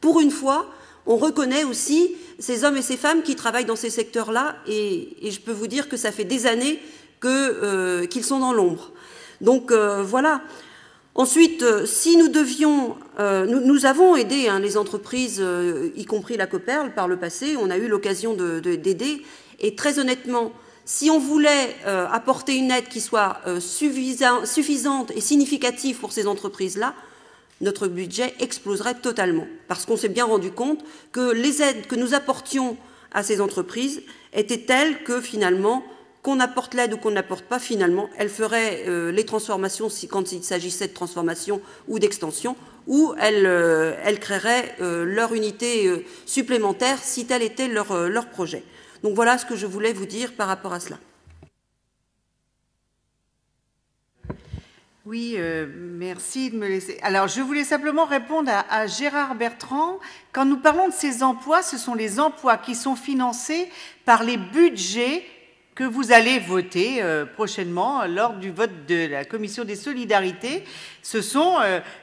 pour une fois, on reconnaît aussi ces hommes et ces femmes qui travaillent dans ces secteurs-là, et je peux vous dire que ça fait des années qu'ils sont dans l'ombre. Donc voilà. Ensuite, si nous devions... nous avons aidé les entreprises, y compris la Coperle, par le passé. On a eu l'occasion d'aider. Et très honnêtement, si on voulait apporter une aide qui soit suffisante et significative pour ces entreprises-là, notre budget exploserait totalement. Parce qu'on s'est bien rendu compte que les aides que nous apportions à ces entreprises étaient telles que finalement... qu'on apporte l'aide ou qu'on n'apporte pas, finalement, elle ferait les transformations, quand il s'agissait de transformation ou d'extension, ou elle créerait leur unité supplémentaire si tel était leur projet. Donc voilà ce que je voulais vous dire par rapport à cela. Oui, merci de me laisser. Alors, je voulais simplement répondre à Gérard Bertrand. Quand nous parlons de ces emplois, ce sont les emplois qui sont financés par les budgets que vous allez voter prochainement lors du vote de la Commission des solidarités. Ce sont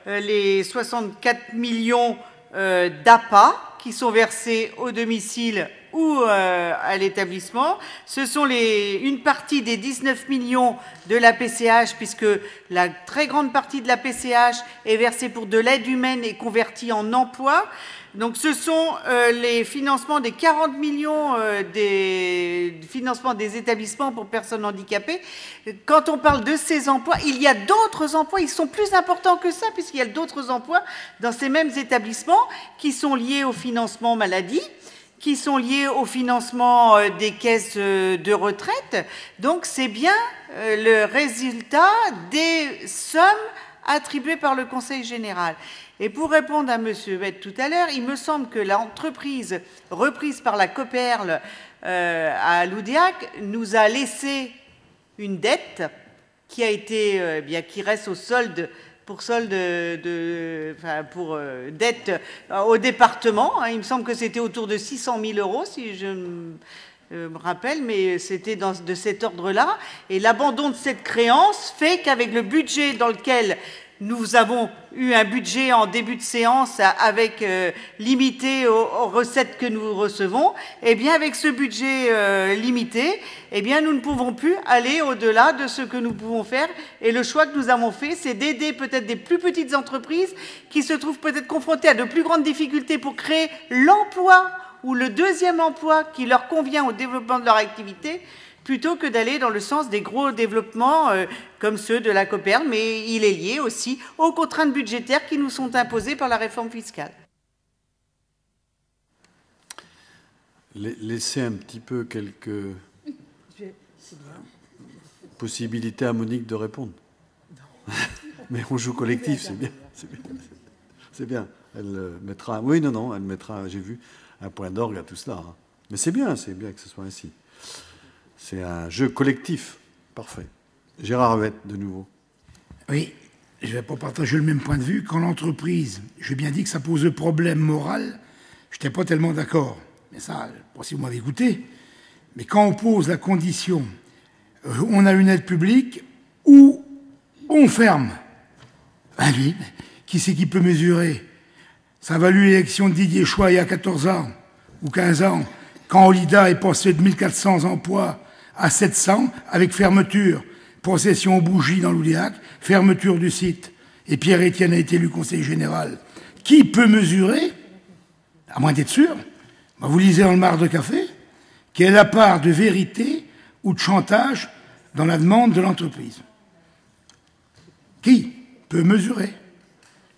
les 64 millions d'APA qui sont versés au domicile ou à l'établissement. Ce sont une partie des 19 millions de la PCH, puisque la très grande partie de la PCH est versée pour de l'aide humaine et convertie en emploi. Donc ce sont les financements des 40 millions des financements des établissements pour personnes handicapées. Quand on parle de ces emplois, il y a d'autres emplois, ils sont plus importants que ça, puisqu'il y a d'autres emplois dans ces mêmes établissements qui sont liés au financement maladie, qui sont liés au financement des caisses de retraite. Donc c'est bien le résultat des sommes attribuées par le Conseil général. Et pour répondre à M. Bette tout à l'heure, il me semble que l'entreprise reprise par la Coperle à Loudéac nous a laissé une dette qui a été, qui reste au solde dette au département. Il me semble que c'était autour de 600 000 euros, si je me rappelle, mais c'était de cet ordre-là. Et l'abandon de cette créance fait qu'avec le budget dans lequel nous avons eu un budget en début de séance avec limité aux recettes que nous recevons. Eh bien, avec ce budget limité, eh bien, nous ne pouvons plus aller au-delà de ce que nous pouvons faire. Et le choix que nous avons fait, c'est d'aider peut-être des plus petites entreprises qui se trouvent peut-être confrontées à de plus grandes difficultés pour créer l'emploi ou le deuxième emploi qui leur convient au développement de leur activité, plutôt que d'aller dans le sens des gros développements comme ceux de la Coperle, mais il est lié aussi aux contraintes budgétaires qui nous sont imposées par la réforme fiscale. Laissez un petit peu quelques possibilités à Monique de répondre. Mais on joue collectif, c'est bien. C'est bien. Elle mettra... Oui, non, elle mettra, j'ai vu, un point d'orgue à tout cela. Hein. Mais c'est bien que ce soit ainsi. C'est un jeu collectif. Parfait. Gérard Huette, de nouveau. Oui, je ne vais pas partager le même point de vue. Quand l'entreprise, j'ai bien dit que ça pose un problème moral, je n'étais pas tellement d'accord. Mais ça, je ne sais pas si vous m'avez écouté. Mais quand on pose la condition, on a une aide publique ou on ferme. Ben oui, qui c'est qui peut mesurer? Ça a valu l'élection de Didier Choix il y a 14 ans ou 15 ans, quand Olida est passé de 1400 emplois à 700, avec fermeture, procession aux bougies dans l'Oudéac, fermeture du site, et Pierre-Étienne a été élu conseiller général. Qui peut mesurer, à moins d'être sûr, vous lisez dans le Mar de Café, quelle est la part de vérité ou de chantage dans la demande de l'entreprise? Qui peut mesurer?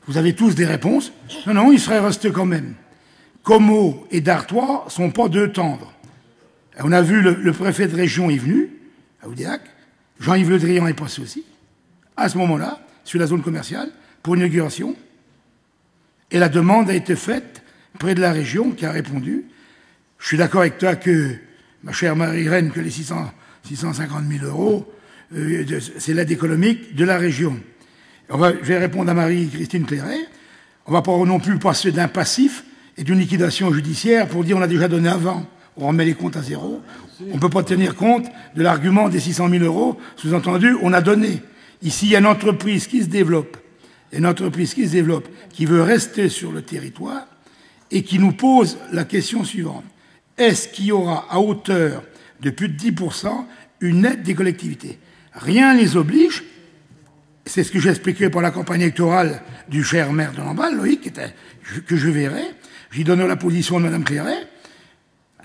Vous avez tous des réponses. Non, il serait resté quand même. Como et Dartois ne sont pas deux tendres. On a vu le préfet de région est venu, à Oudéac. Jean-Yves Le Drian est passé aussi, à ce moment-là, sur la zone commerciale, pour une inauguration. Et la demande a été faite près de la région, qui a répondu. Je suis d'accord avec toi que, ma chère Marie-Reine, que les 650 000 euros, c'est l'aide économique de la région. Je vais répondre à Marie-Christine Clairet. On ne va pas non plus passer d'un passif et d'une liquidation judiciaire pour dire on a déjà donné avant, on remet les comptes à zéro. On ne peut pas tenir compte de l'argument des 600 000 euros, sous-entendu, on a donné. Ici, il y a une entreprise qui se développe, qui veut rester sur le territoire et qui nous pose la question suivante. Est-ce qu'il y aura à hauteur de plus de 10% une aide des collectivités? Rien ne les oblige. C'est ce que j'ai expliqué pour la campagne électorale du cher maire de Lamballe, Loïc, que je verrai. J'y donne la position de Mme Clairet.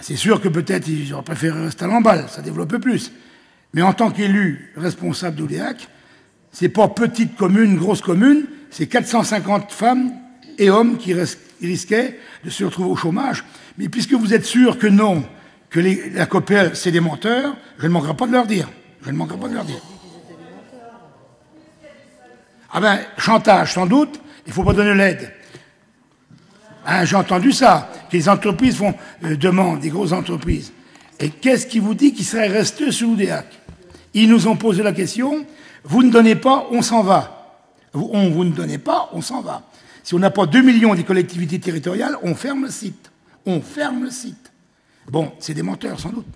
C'est sûr que peut-être ils auraient préféré rester à Lamballe, ça développe plus. Mais en tant qu'élu responsable d'Oudéac, c'est pas petite commune, grosse commune, c'est 450 femmes et hommes qui risquaient de se retrouver au chômage. Mais puisque vous êtes sûr que non, que la COPEL, c'est des menteurs, je ne manquerai pas de leur dire. Ah ben, chantage, sans doute, il ne faut pas donner l'aide. Hein, j'ai entendu ça, que les entreprises font demande, des grosses entreprises. Et qu'est-ce qui vous dit qu'ils seraient restés sur l'Oudéac? Ils nous ont posé la question, vous ne donnez pas, on s'en va. Vous ne donnez pas, on s'en va. Si on n'a pas 2 millions des collectivités territoriales, on ferme le site. On ferme le site. Bon, c'est des menteurs, sans doute.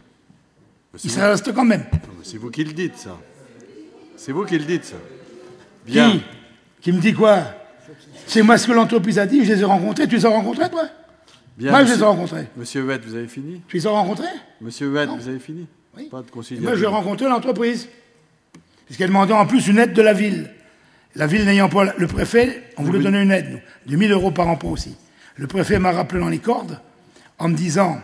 Ils s'en restent quand même. C'est vous qui le dites, ça. C'est vous qui le dites, ça. Bien. Qui me dit quoi? C'est moi ce que l'entreprise a dit, je les ai rencontrés. Tu les as rencontrés, toi? Bien, moi, je les ai rencontrés. Monsieur Huette, vous avez fini? Tu les as rencontrés? Monsieur Huette, vous avez fini? Oui. Pas de conciliation. Moi, j'ai rencontré l'entreprise. Puisqu'elle demandait en plus une aide de la ville. La ville n'ayant pas le préfet, on voulait donner une aide, nous, de 1 000 € par emploi aussi. Le préfet m'a rappelé dans les cordes en me disant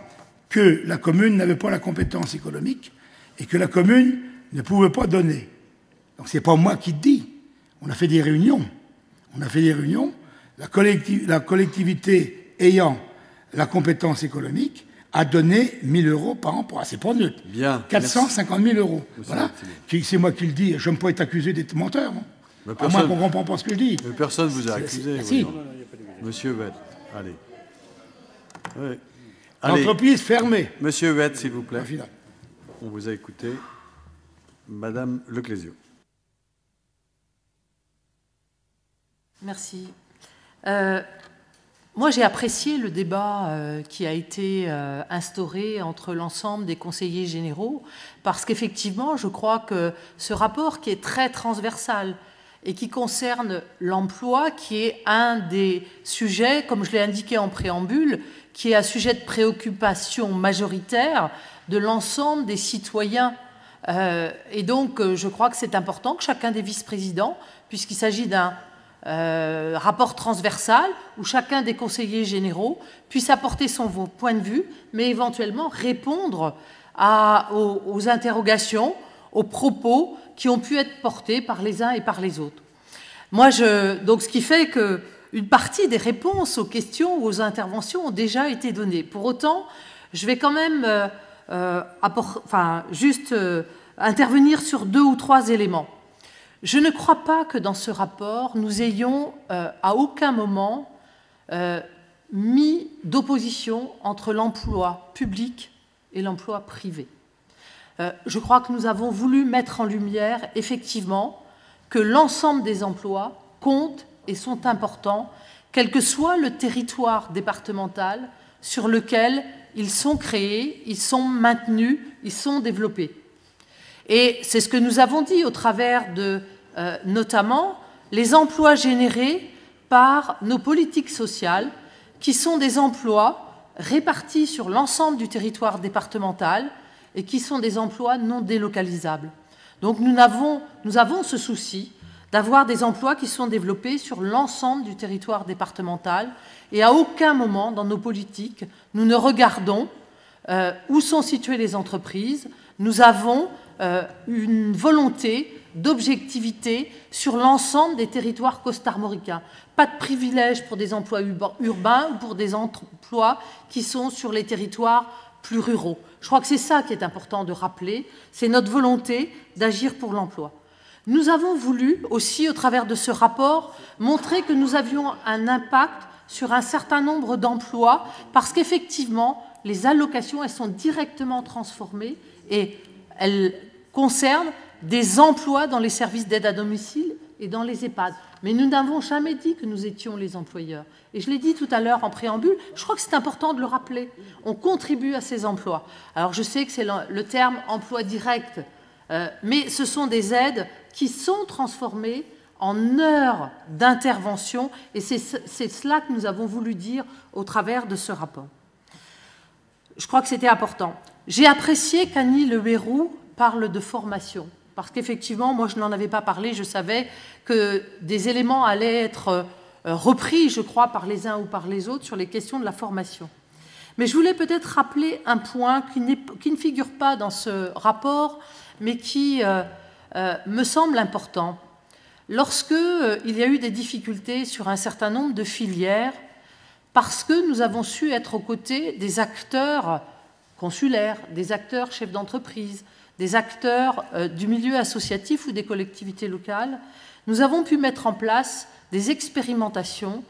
que la commune n'avait pas la compétence économique et que la commune ne pouvait pas donner. Donc c'est pas moi qui le dis. On a fait des réunions. La collectivité ayant la compétence économique a donné 1 000 € par emploi. C'est pas neutre. Bien. 450 000 €. Voilà. C'est moi qui le dis. Je ne peux pas être accusé d'être menteur. À moins qu'on ne comprend pas ce que je dis. Mais personne ne vous a accusé. Si. Monsieur Huette, allez. Oui. L'entreprise fermée. Monsieur Huette, s'il vous plaît. On vous a écouté. Madame Leclésio. Merci. Moi, j'ai apprécié le débat qui a été instauré entre l'ensemble des conseillers généraux, parce qu'effectivement, je crois que ce rapport qui est très transversal et qui concerne l'emploi, qui est un des sujets, comme je l'ai indiqué en préambule, qui est un sujet de préoccupation majoritaire de l'ensemble des citoyens. Et donc, je crois que c'est important que chacun des vice-présidents, puisqu'il s'agit d'un rapport transversal où chacun des conseillers généraux puisse apporter son point de vue, mais éventuellement répondre aux interrogations, aux propos qui ont pu être portés par les uns et par les autres. Donc, ce qui fait qu'une partie des réponses aux questions ou aux interventions ont déjà été données. Pour autant, je vais quand même intervenir sur 2 ou 3 éléments. Je ne crois pas que dans ce rapport, nous ayons à aucun moment mis d'opposition entre l'emploi public et l'emploi privé. Je crois que nous avons voulu mettre en lumière, effectivement, que l'ensemble des emplois comptent et sont importants, quel que soit le territoire départemental sur lequel ils sont créés, ils sont maintenus, ils sont développés. Et c'est ce que nous avons dit au travers de, notamment, les emplois générés par nos politiques sociales, qui sont des emplois répartis sur l'ensemble du territoire départemental et qui sont des emplois non délocalisables. Donc nous avons ce souci d'avoir des emplois qui sont développés sur l'ensemble du territoire départemental et à aucun moment dans nos politiques, nous ne regardons où sont situées les entreprises. Nous avons une volonté d'objectivité sur l'ensemble des territoires costarmoricains. Pas de privilège pour des emplois urbains ou pour des emplois qui sont sur les territoires plus ruraux. Je crois que c'est ça qui est important de rappeler, c'est notre volonté d'agir pour l'emploi. Nous avons voulu aussi, au travers de ce rapport, montrer que nous avions un impact sur un certain nombre d'emplois, parce qu'effectivement, les allocations, elles sont directement transformées et elles concernent des emplois dans les services d'aide à domicile et dans les EHPAD. Mais nous n'avons jamais dit que nous étions les employeurs. Et je l'ai dit tout à l'heure en préambule, je crois que c'est important de le rappeler. On contribue à ces emplois. Alors je sais que c'est le terme emploi direct, mais ce sont des aides qui sont transformées en heures d'intervention, et c'est cela que nous avons voulu dire au travers de ce rapport. Je crois que c'était important. J'ai apprécié qu'Annie Le Héroux parle de formation, parce qu'effectivement, moi je n'en avais pas parlé, je savais que des éléments allaient être repris, je crois, par les uns ou par les autres sur les questions de la formation. Mais je voulais peut-être rappeler un point qui ne figure pas dans ce rapport, mais qui me semble important. Lorsque il y a eu des difficultés sur un certain nombre de filières, parce que nous avons su être aux côtés des acteurs consulaires, des acteurs chefs d'entreprise, des acteurs du milieu associatif ou des collectivités locales, nous avons pu mettre en place des expérimentations.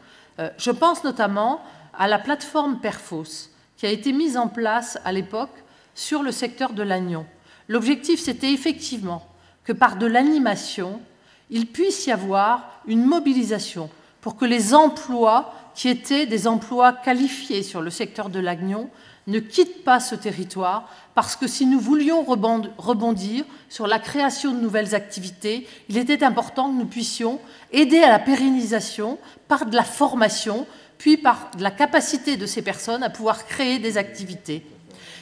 Je pense notamment à la plateforme Perfos, qui a été mise en place à l'époque sur le secteur de l'Agnon. L'objectif, c'était effectivement que par de l'animation, il puisse y avoir une mobilisation pour que les emplois qui étaient des emplois qualifiés sur le secteur de l'Agnon ne quittent pas ce territoire, parce que si nous voulions rebondir sur la création de nouvelles activités, il était important que nous puissions aider à la pérennisation par de la formation, puis par de la capacité de ces personnes à pouvoir créer des activités.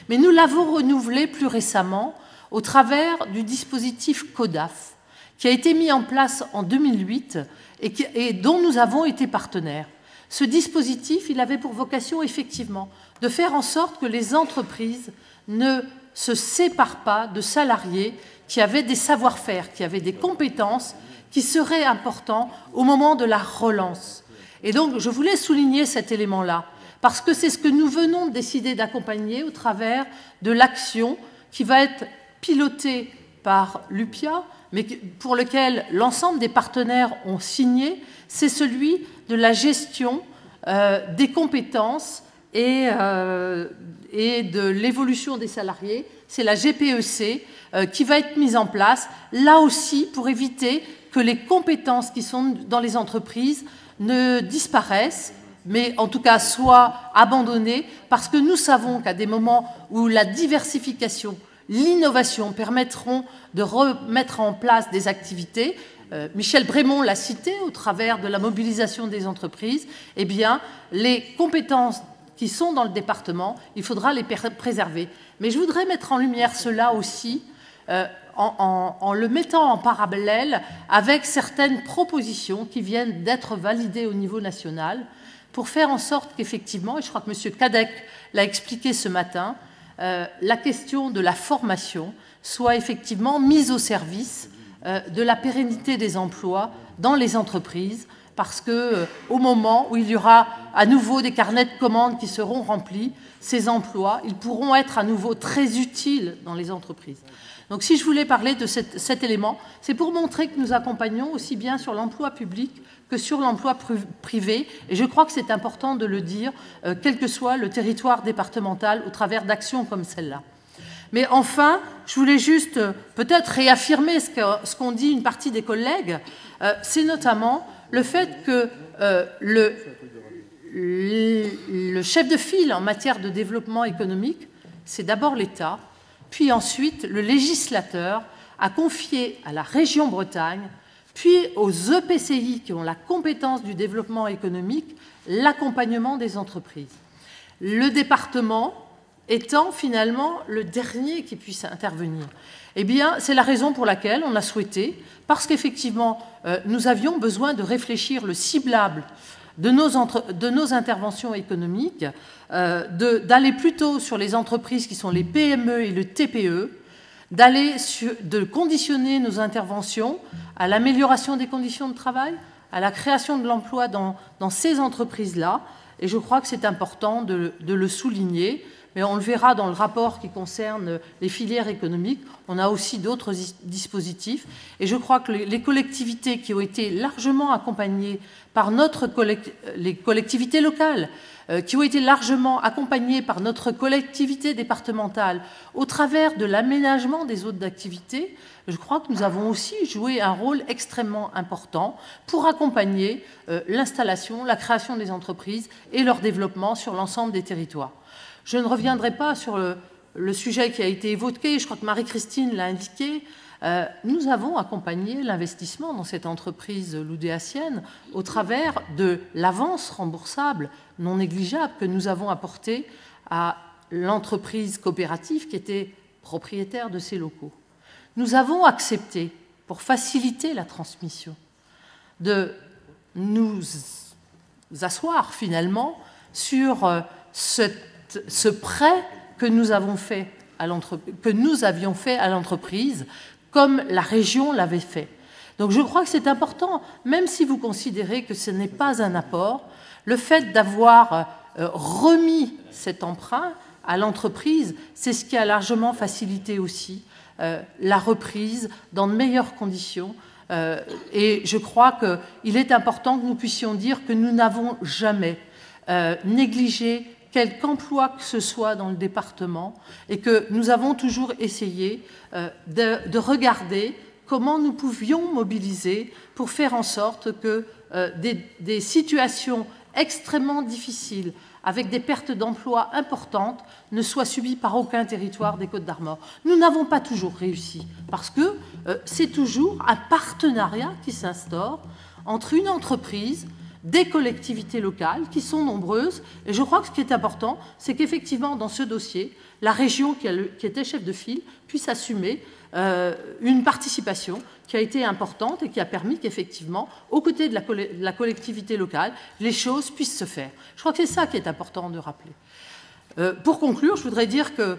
Mais nous l'avons renouvelé plus récemment au travers du dispositif CODAF, qui a été mis en place en 2008 et dont nous avons été partenaires. Ce dispositif, il avait pour vocation effectivement de faire en sorte que les entreprises ne se séparent pas de salariés qui avaient des savoir-faire, qui avaient des compétences qui seraient importants au moment de la relance. Et donc, je voulais souligner cet élément-là, parce que c'est ce que nous venons de décider d'accompagner au travers de l'action qui va être pilotée par l'UPIA, mais pour lequel l'ensemble des partenaires ont signé, c'est celui de la gestion des compétences et de l'évolution des salariés. C'est la GPEC qui va être mise en place, là aussi pour éviter que les compétences qui sont dans les entreprises ne disparaissent, mais en tout cas soient abandonnées, parce que nous savons qu'à des moments où la diversification, l'innovation permettront de remettre en place des activités, Michel Brémond l'a cité au travers de la mobilisation des entreprises, eh bien, les compétences qui sont dans le département, il faudra les préserver. Mais je voudrais mettre en lumière cela aussi en le mettant en parallèle avec certaines propositions qui viennent d'être validées au niveau national pour faire en sorte qu'effectivement, et je crois que M. Cadec l'a expliqué ce matin, la question de la formation soit effectivement mise au service de la pérennité des emplois dans les entreprises, parce qu'au moment où il y aura à nouveau des carnets de commandes qui seront remplis, ces emplois, ils pourront être à nouveau très utiles dans les entreprises. Donc si je voulais parler de cet élément, c'est pour montrer que nous accompagnons aussi bien sur l'emploi public que sur l'emploi privé, et je crois que c'est important de le dire, quel que soit le territoire départemental, au travers d'actions comme celle-là. Mais enfin, je voulais juste peut-être réaffirmer ce qu'ont dit une partie des collègues, c'est notamment le fait que le chef de file en matière de développement économique, c'est d'abord l'État, puis ensuite le législateur a confié à la région Bretagne, puis aux EPCI qui ont la compétence du développement économique, l'accompagnement des entreprises. Le département étant finalement le dernier qui puisse intervenir. Eh bien, c'est la raison pour laquelle on a souhaité, parce qu'effectivement, nous avions besoin de réfléchir le ciblable de nos interventions économiques, d'aller plutôt sur les entreprises qui sont les PME et le TPE, de conditionner nos interventions à l'amélioration des conditions de travail, à la création de l'emploi dans ces entreprises-là. Et je crois que c'est important de le souligner. Mais on le verra dans le rapport qui concerne les filières économiques. On a aussi d'autres dispositifs. Et je crois que les collectivités qui ont été largement accompagnées par les collectivités locales, qui ont été largement accompagnées par notre collectivité départementale au travers de l'aménagement des zones d'activité, je crois que nous avons aussi joué un rôle extrêmement important pour accompagner l'installation, la création des entreprises et leur développement sur l'ensemble des territoires. Je ne reviendrai pas sur le sujet qui a été évoqué, je crois que Marie-Christine l'a indiqué. Nous avons accompagné l'investissement dans cette entreprise loudéacienne au travers de l'avance remboursable non négligeable que nous avons apportée à l'entreprise coopérative qui était propriétaire de ces locaux. Nous avons accepté, pour faciliter la transmission, de nous asseoir finalement sur ce prêt que nous avions fait à l'entreprise, comme la région l'avait fait. Donc je crois que c'est important, même si vous considérez que ce n'est pas un apport, le fait d'avoir remis cet emprunt à l'entreprise, c'est ce qui a largement facilité aussi la reprise dans de meilleures conditions. Et je crois qu'il est important que nous puissions dire que nous n'avons jamais négligé quelque emploi que ce soit dans le département et que nous avons toujours essayé de regarder comment nous pouvions mobiliser pour faire en sorte que des situations extrêmement difficiles, avec des pertes d'emplois importantes, ne soient subies par aucun territoire des Côtes-d'Armor. Nous n'avons pas toujours réussi, parce que c'est toujours un partenariat qui s'instaure entre une entreprise, des collectivités locales, qui sont nombreuses. Et je crois que ce qui est important, c'est qu'effectivement, dans ce dossier, la région qui était chef de file puisse assumer une participation qui a été importante et qui a permis qu'effectivement, aux côtés de la collectivité locale, les choses puissent se faire. Je crois que c'est ça qui est important de rappeler. Pour conclure, je voudrais dire que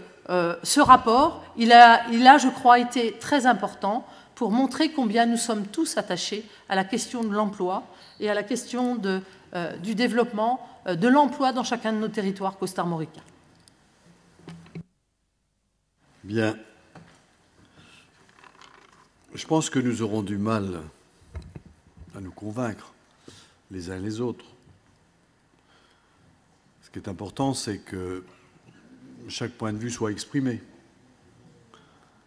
ce rapport, il a, je crois, été très important pour montrer combien nous sommes tous attachés à la question de l'emploi et à la question du développement de l'emploi dans chacun de nos territoires costarmoricains. Bien. Je pense que nous aurons du mal à nous convaincre les uns les autres. Ce qui est important, c'est que chaque point de vue soit exprimé.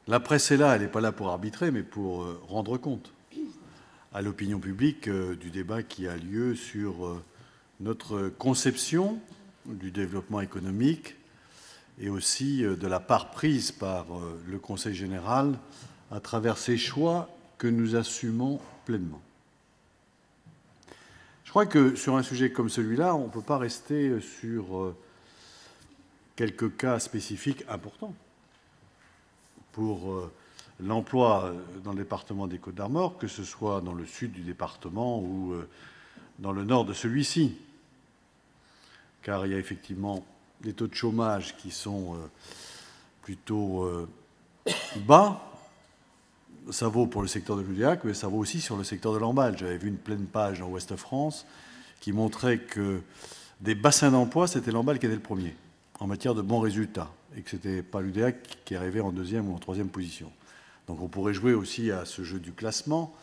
La presse est là, elle n'est pas là pour arbitrer, mais pour rendre compte à l'opinion publique du débat qui a lieu sur notre conception du développement économique et aussi de la part prise par le Conseil général à travers ces choix que nous assumons pleinement. Je crois que sur un sujet comme celui-là, on ne peut pas rester sur quelques cas spécifiques importants pour l'emploi dans le département des Côtes-d'Armor, que ce soit dans le sud du département ou dans le nord de celui-ci. Car il y a effectivement des taux de chômage qui sont plutôt bas. Ça vaut pour le secteur de l'Oudiac, mais ça vaut aussi sur le secteur de l'Embal. J'avais vu une pleine page dans Ouest France qui montrait que des bassins d'emploi, c'était l'Embal qui était le premier en matière de bons résultats et que ce n'était pas l'Oudiac qui arrivait en deuxième ou en troisième position. Donc on pourrait jouer aussi à ce jeu du classement,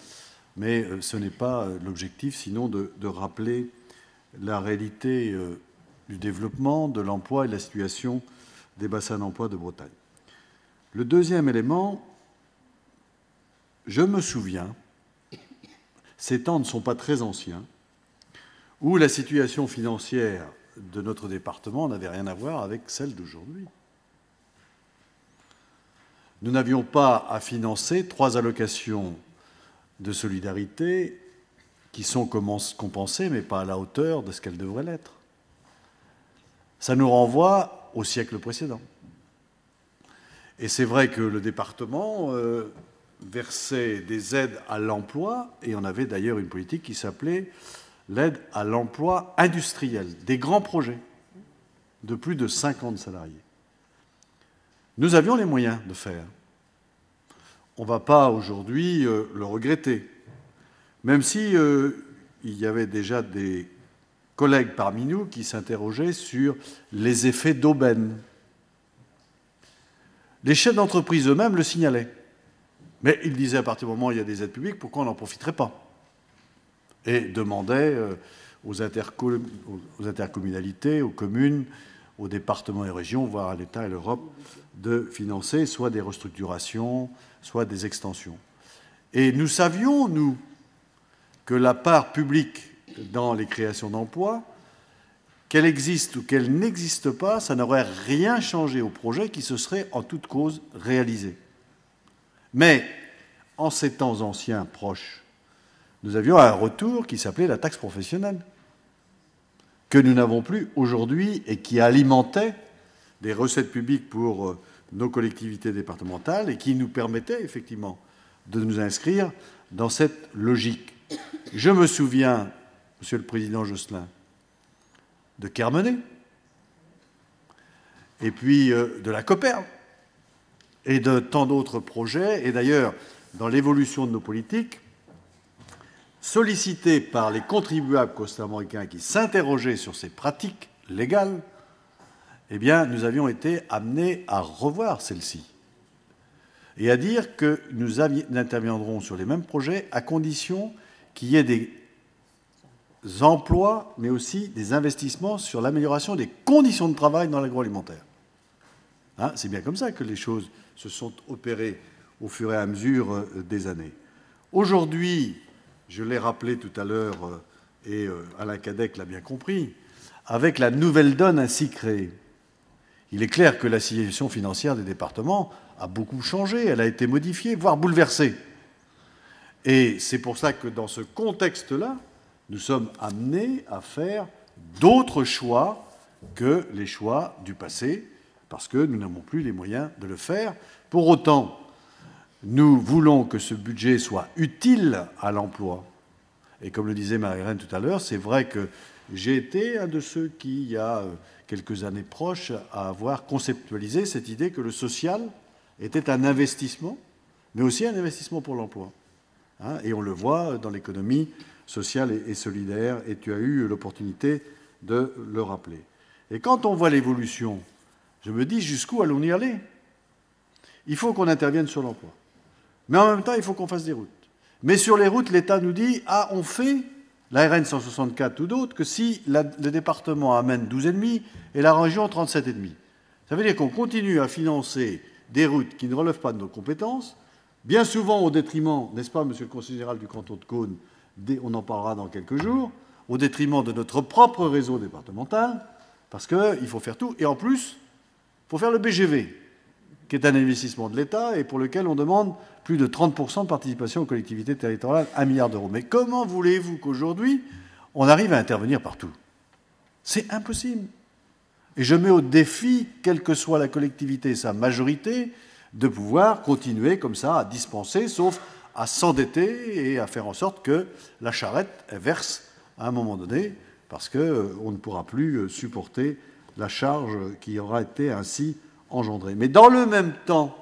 mais ce n'est pas l'objectif, sinon de rappeler la réalité du développement, de l'emploi et de la situation des bassins d'emploi de Bretagne. Le deuxième élément, je me souviens, ces temps ne sont pas très anciens, où la situation financière de notre département n'avait rien à voir avec celle d'aujourd'hui. Nous n'avions pas à financer 3 allocations de solidarité qui sont compensées, mais pas à la hauteur de ce qu'elles devraient l'être. Ça nous renvoie au siècle précédent. Et c'est vrai que le département versait des aides à l'emploi, et on avait d'ailleurs une politique qui s'appelait l'aide à l'emploi industriel, des grands projets de plus de 50 salariés. Nous avions les moyens de faire. On ne va pas aujourd'hui le regretter, même si il y avait déjà des collègues parmi nous qui s'interrogeaient sur les effets d'aubaine. Les chefs d'entreprise eux-mêmes le signalaient. Mais ils disaient à partir du moment où il y a des aides publiques, pourquoi on n'en profiterait pas? Et demandaient aux intercommunalités, aux communes, aux départements et régions, voire à l'État et l'Europe, de financer soit des restructurations, soit des extensions. Et nous savions, nous, que la part publique dans les créations d'emplois, qu'elle existe ou qu'elle n'existe pas, ça n'aurait rien changé au projet qui se serait en toute cause réalisé. Mais, en ces temps anciens, proches, nous avions un retour qui s'appelait la taxe professionnelle, que nous n'avons plus aujourd'hui et qui alimentait des recettes publiques pour nos collectivités départementales et qui nous permettait effectivement de nous inscrire dans cette logique. Je me souviens, Monsieur le Président Josselin, de Kermenay, et puis de la Coperle, et de tant d'autres projets, et d'ailleurs, dans l'évolution de nos politiques, sollicités par les contribuables costarmoricains qui s'interrogeaient sur ces pratiques légales, eh bien, nous avions été amenés à revoir celles-ci et à dire que nous interviendrons sur les mêmes projets à condition qu'il y ait des emplois, mais aussi des investissements sur l'amélioration des conditions de travail dans l'agroalimentaire. Hein, c'est bien comme ça que les choses se sont opérées au fur et à mesure des années. Aujourd'hui, je l'ai rappelé tout à l'heure, et Alain Cadec l'a bien compris, avec la nouvelle donne ainsi créée, il est clair que la situation financière des départements a beaucoup changé, elle a été modifiée, voire bouleversée. Et c'est pour ça que dans ce contexte-là, nous sommes amenés à faire d'autres choix que les choix du passé, parce que nous n'avons plus les moyens de le faire. Pour autant, nous voulons que ce budget soit utile à l'emploi. Et comme le disait Marie-Reine tout à l'heure, c'est vrai que j'ai été un de ceux qui, il y a quelques années proches, à avoir conceptualisé cette idée que le social était un investissement, mais aussi un investissement pour l'emploi. Et on le voit dans l'économie sociale et solidaire, et tu as eu l'opportunité de le rappeler. Et quand on voit l'évolution, je me dis jusqu'où allons-nous y aller? Il faut qu'on intervienne sur l'emploi. Mais en même temps, il faut qu'on fasse des routes. Mais sur les routes, l'État nous dit « Ah, on fait la RN 164 ou d'autres que si le département amène 12,5 et la région 37,5. » Ça veut dire qu'on continue à financer des routes qui ne relèvent pas de nos compétences, bien souvent au détriment, n'est-ce pas, monsieur le conseiller général du canton de Caunes, on en parlera dans quelques jours, au détriment de notre propre réseau départemental, parce qu'il faut faire tout. Et en plus, il faut faire le BGV, qui est un investissement de l'État et pour lequel on demande plus de 30% de participation aux collectivités territoriales, 1 milliard d'euros. Mais comment voulez-vous qu'aujourd'hui, on arrive à intervenir partout? C'est impossible. Et je mets au défi, quelle que soit la collectivité et sa majorité, de pouvoir continuer comme ça à dispenser, sauf à s'endetter et à faire en sorte que la charrette verse à un moment donné, parce qu'on ne pourra plus supporter la charge qui aura été ainsi engendrée. Mais dans le même temps,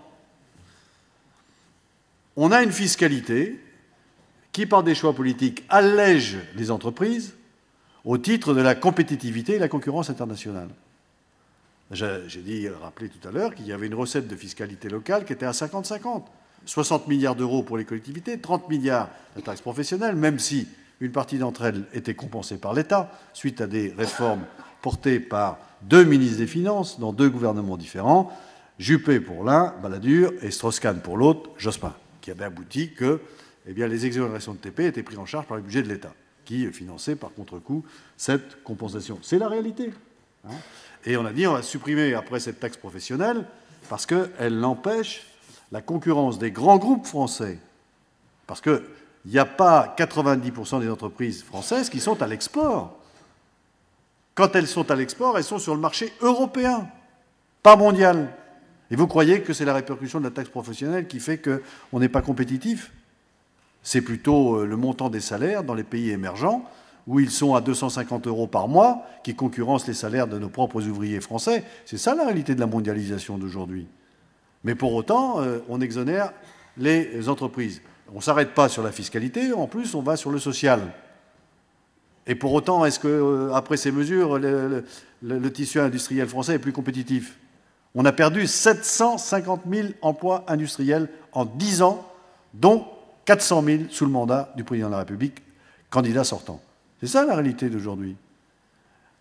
on a une fiscalité qui, par des choix politiques, allège les entreprises au titre de la compétitivité et la concurrence internationale. J'ai rappelé tout à l'heure qu'il y avait une recette de fiscalité locale qui était à 50-50. 60 milliards d'euros pour les collectivités, 30 milliards de taxes professionnelles, même si une partie d'entre elles était compensée par l'État, suite à des réformes portées par 2 ministres des Finances dans 2 gouvernements différents, Juppé pour l'un, Balladur, et Strauss-Kahn pour l'autre, Jospin, qui avait abouti que les exonérations de TP étaient prises en charge par le budget de l'État, qui finançait par contre-coup cette compensation. C'est la réalité. Et on a dit on va supprimer après cette taxe professionnelle parce qu'elle empêche la concurrence des grands groupes français. Parce qu'il n'y a pas 90% des entreprises françaises qui sont à l'export. Quand elles sont à l'export, elles sont sur le marché européen, pas mondial. Et vous croyez que c'est la répercussion de la taxe professionnelle qui fait qu'on n'est pas compétitif? C'est plutôt le montant des salaires dans les pays émergents, où ils sont à 250 € par mois, qui concurrencent les salaires de nos propres ouvriers français. C'est ça la réalité de la mondialisation d'aujourd'hui. Mais pour autant, on exonère les entreprises. On ne s'arrête pas sur la fiscalité, en plus on va sur le social. Et pour autant, est-ce qu'après ces mesures, le tissu industriel français est plus compétitif? On a perdu 750 000 emplois industriels en 10 ans, dont 400 000 sous le mandat du président de la République, candidat sortant. C'est ça la réalité d'aujourd'hui.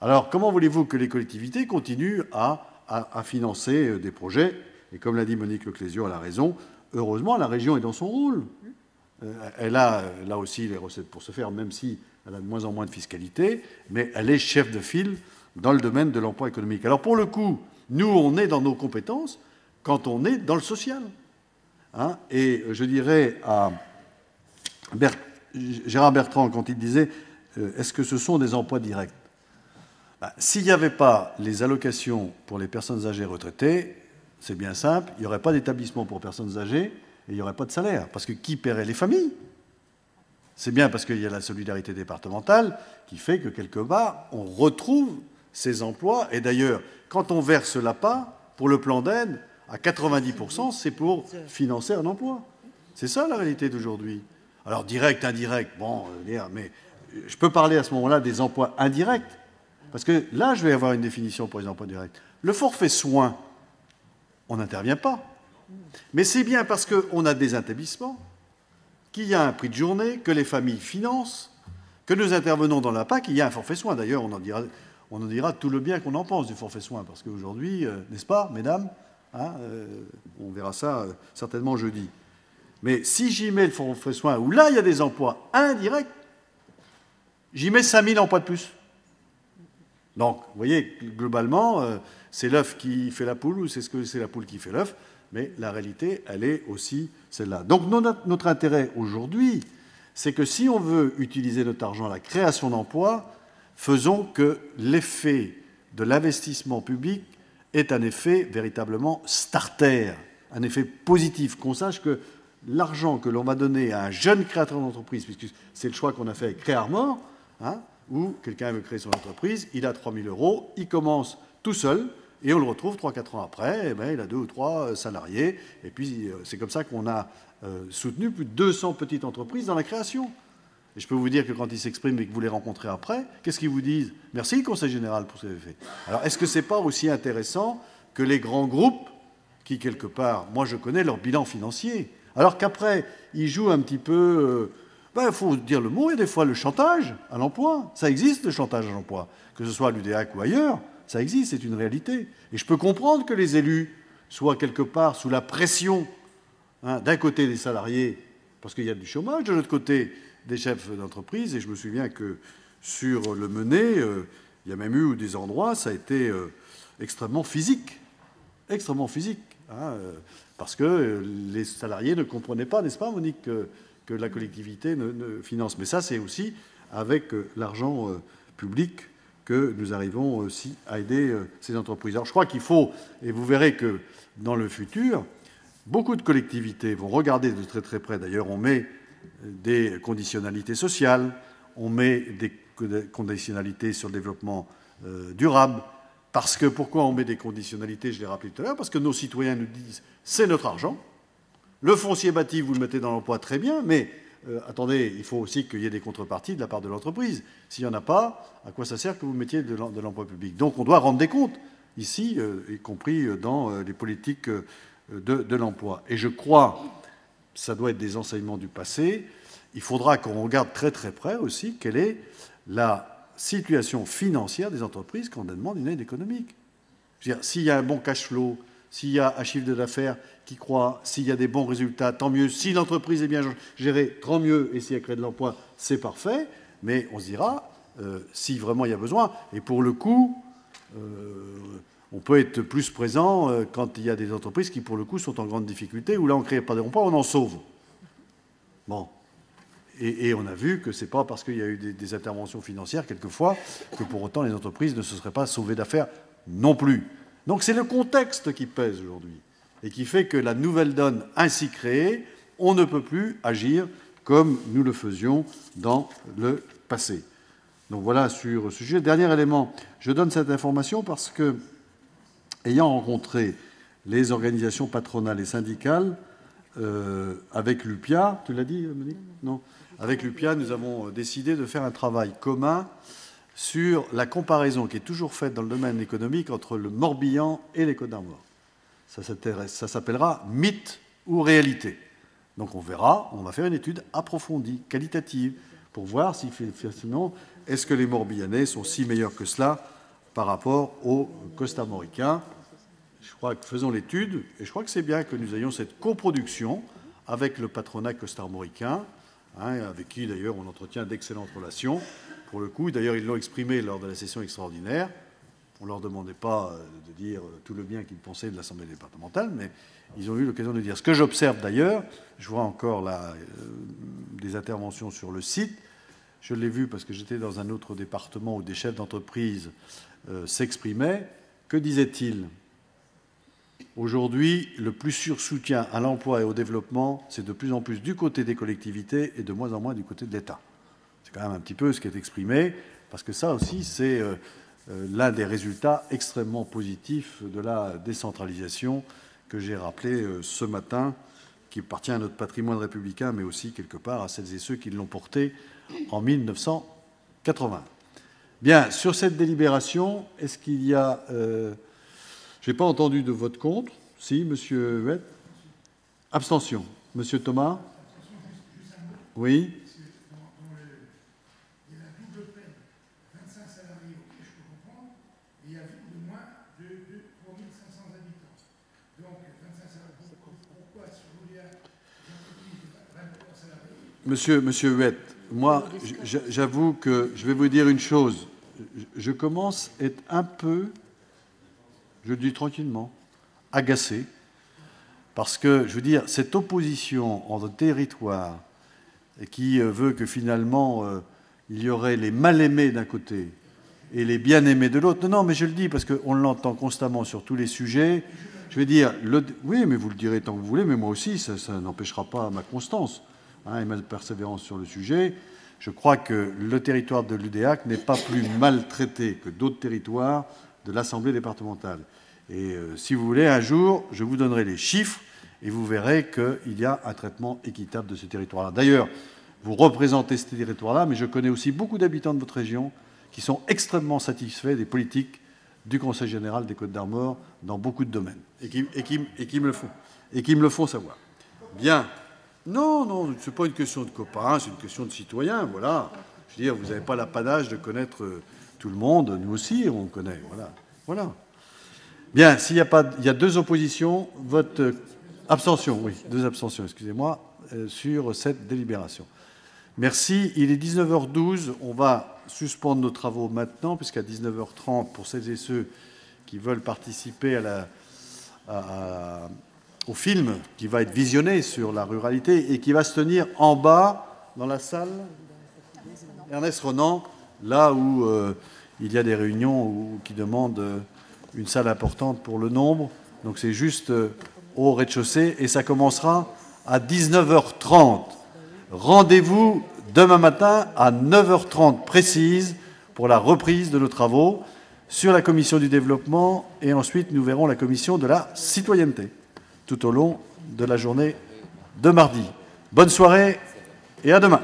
Alors, comment voulez-vous que les collectivités continuent à financer des projets? Et comme l'a dit Monique Leclésio, elle a raison, heureusement, la région est dans son rôle. Elle a là aussi les recettes pour se faire, même si elle a de moins en moins de fiscalité, mais elle est chef de file dans le domaine de l'emploi économique. Alors, pour le coup, nous, on est dans nos compétences quand on est dans le social. Et je dirais à Gérard Bertrand, quand il disait est-ce que ce sont des emplois directs? S'il n'y avait pas les allocations pour les personnes âgées retraitées, c'est bien simple, il n'y aurait pas d'établissement pour personnes âgées et il n'y aurait pas de salaire. Parce que qui paierait? Les familles. C'est bien parce qu'il y a la solidarité départementale qui fait que quelque part, on retrouve ces emplois. Et d'ailleurs, quand on verse l'APA, pour le plan d'aide, à 90%, c'est pour financer un emploi. C'est ça la réalité d'aujourd'hui. Alors direct, indirect, bon, mais je peux parler à ce moment-là des emplois indirects, parce que là, je vais avoir une définition pour les emplois directs. Le forfait soins, on n'intervient pas. Mais c'est bien parce qu'on a des établissements, qu'il y a un prix de journée, que les familles financent, que nous intervenons dans la PAC, il y a un forfait soins. D'ailleurs, on en dira tout le bien qu'on en pense du forfait soins, parce qu'aujourd'hui, n'est-ce pas, mesdames, on verra ça certainement jeudi. Mais si j'y mets le forfait soins, où là, il y a des emplois indirects, j'y mets 5 000 emplois de plus. Donc, vous voyez, globalement, c'est l'œuf qui fait la poule ou c'est la poule qui fait l'œuf, mais la réalité, elle est aussi celle-là. Donc, notre intérêt aujourd'hui, c'est que si on veut utiliser notre argent à la création d'emplois, faisons que l'effet de l'investissement public est un effet véritablement starter, un effet positif, qu'on sache que l'argent que l'on va donner à un jeune créateur d'entreprise, puisque c'est le choix qu'on a fait avec Créarmor, où quelqu'un veut créer son entreprise, il a 3 000 €, il commence tout seul, et on le retrouve 3-4 ans après, il a 2 ou 3 salariés, et puis c'est comme ça qu'on a soutenu plus de 200 petites entreprises dans la création. Et je peux vous dire que quand ils s'expriment et que vous les rencontrez après, qu'est-ce qu'ils vous disent? Merci, Conseil général, pour ce que vous avez fait. Alors, est-ce que ce n'est pas aussi intéressant que les grands groupes, qui, quelque part, moi, je connais leur bilan financier, alors qu'après, ils jouent un petit peu... il faut dire le mot, il y a des fois le chantage à l'emploi. Ça existe, le chantage à l'emploi. Que ce soit à l'UDEAC ou ailleurs, ça existe, c'est une réalité. Et je peux comprendre que les élus soient quelque part sous la pression, d'un côté des salariés, parce qu'il y a du chômage, de l'autre côté des chefs d'entreprise. Et je me souviens que sur le Menet, il y a même eu des endroits, ça a été extrêmement physique. Extrêmement physique. Parce que les salariés ne comprenaient pas, n'est-ce pas, Monique, que la collectivité ne finance. Mais ça, c'est aussi avec l'argent public que nous arrivons aussi à aider ces entreprises. Alors je crois qu'il faut, et vous verrez que dans le futur, beaucoup de collectivités vont regarder de très très près. D'ailleurs, on met des conditionnalités sociales, on met des conditionnalités sur le développement durable. Parce que pourquoi on met des conditionnalités? Je l'ai rappelé tout à l'heure, parce que nos citoyens nous disent c'est notre argent. Le foncier bâti, vous le mettez dans l'emploi, très bien, mais attendez, il faut aussi qu'il y ait des contreparties de la part de l'entreprise. S'il n'y en a pas, à quoi ça sert que vous mettiez de l'emploi public? Donc on doit rendre des comptes, ici, y compris dans les politiques de l'emploi. Et je crois, ça doit être des enseignements du passé, il faudra qu'on regarde très très près aussi quelle est la situation financière des entreprises quand on demande une aide économique. Je veux dire, s'il y a un bon cash flow, s'il y a un chiffre d'affaires qui croît, s'il y a des bons résultats, tant mieux. Si l'entreprise est bien gérée, tant mieux. Et si elle crée de l'emploi, c'est parfait. Mais on se dira, si vraiment il y a besoin. Et pour le coup, on peut être plus présent quand il y a des entreprises qui, pour le coup, sont en grande difficulté, où là, on ne crée pas d'emploi, on en sauve. Bon. Et on a vu que ce n'est pas parce qu'il y a eu des interventions financières, quelquefois, que pour autant les entreprises ne se seraient pas sauvées d'affaires non plus. Donc c'est le contexte qui pèse aujourd'hui et qui fait que la nouvelle donne ainsi créée, on ne peut plus agir comme nous le faisions dans le passé. Donc voilà sur ce sujet. Dernier élément, je donne cette information parce que, ayant rencontré les organisations patronales et syndicales, avec l'UPIA, tu l'as dit, Monique? Non. Avec l'UPIA, nous avons décidé de faire un travail commun sur la comparaison qui est toujours faite dans le domaine économique entre le Morbihan et les Côtes-d'Armor. Ça s'appellera mythe ou réalité. Donc on verra, on va faire une étude approfondie, qualitative, pour voir si effectivement, est-ce que les Morbihanais sont si meilleurs que cela par rapport aux Costarmoricains. Je crois que faisons l'étude, et je crois que c'est bien que nous ayons cette coproduction avec le patronat costarmoricain, avec qui d'ailleurs on entretient d'excellentes relations. Pour le coup, d'ailleurs ils l'ont exprimé lors de la session extraordinaire. On ne leur demandait pas de dire tout le bien qu'ils pensaient de l'Assemblée départementale, mais ils ont eu l'occasion de dire. Ce que j'observe d'ailleurs, je vois encore là des interventions sur le site, je l'ai vu parce que j'étais dans un autre département où des chefs d'entreprise s'exprimaient. Que disaient-ils? Aujourd'hui, le plus sûr soutien à l'emploi et au développement, c'est de plus en plus du côté des collectivités et de moins en moins du côté de l'État. C'est quand même un petit peu ce qui est exprimé, parce que ça aussi, c'est l'un des résultats extrêmement positifs de la décentralisation que j'ai rappelé ce matin, qui appartient à notre patrimoine républicain, mais aussi quelque part à celles et ceux qui l'ont porté en 1980. Bien, sur cette délibération, est-ce qu'il y a... je n'ai pas entendu de vote contre. Si, monsieur Huet. Abstention. Monsieur Thomas. Oui. Il y a la double peine. 25 salariés, ok, je peux comprendre. Et il y a de moins de 3500 habitants. Donc, 25 salariés. Pourquoi sur l'ODA, les entreprises Monsieur Huette, moi, j'avoue que je vais vous dire une chose. Je commence à être un peu, je le dis tranquillement, agacé, parce que, je veux dire, cette opposition entre territoires qui veut que finalement il y aurait les mal-aimés d'un côté et les bien-aimés de l'autre. Non, mais je le dis parce qu'on l'entend constamment sur tous les sujets. Je vais dire, oui, mais vous le direz tant que vous voulez, mais moi aussi, ça n'empêchera pas ma constance et ma persévérance sur le sujet. Je crois que le territoire de l'UDEAC n'est pas plus maltraité que d'autres territoires de l'Assemblée départementale. Et si vous voulez, un jour, je vous donnerai les chiffres et vous verrez qu'il y a un traitement équitable de ce territoire-là. D'ailleurs, vous représentez ce territoire-là, mais je connais aussi beaucoup d'habitants de votre région qui sont extrêmement satisfaits des politiques du Conseil général des Côtes-d'Armor dans beaucoup de domaines, et qui me le font savoir. Bien. Non, ce n'est pas une question de copains, c'est une question de citoyens, voilà. Je veux dire, vous n'avez pas l'apanage de connaître tout le monde, nous aussi, on connaît, voilà. Bien, s'il y a 2 oppositions, vote abstention, oui, 2 abstentions, excusez-moi, sur cette délibération. Merci. Il est 19h12. On va suspendre nos travaux maintenant, puisqu'à 19h30, pour celles et ceux qui veulent participer au film qui va être visionné sur la ruralité et qui va se tenir en bas, dans la salle Ernest Renan, là où il y a des réunions qui demandent une salle importante pour le nombre. Donc c'est juste au rez-de-chaussée et ça commencera à 19h30. Rendez-vous demain matin à 9h30 précise pour la reprise de nos travaux sur la commission du développement et ensuite nous verrons la commission de la citoyenneté tout au long de la journée de mardi. Bonne soirée et à demain.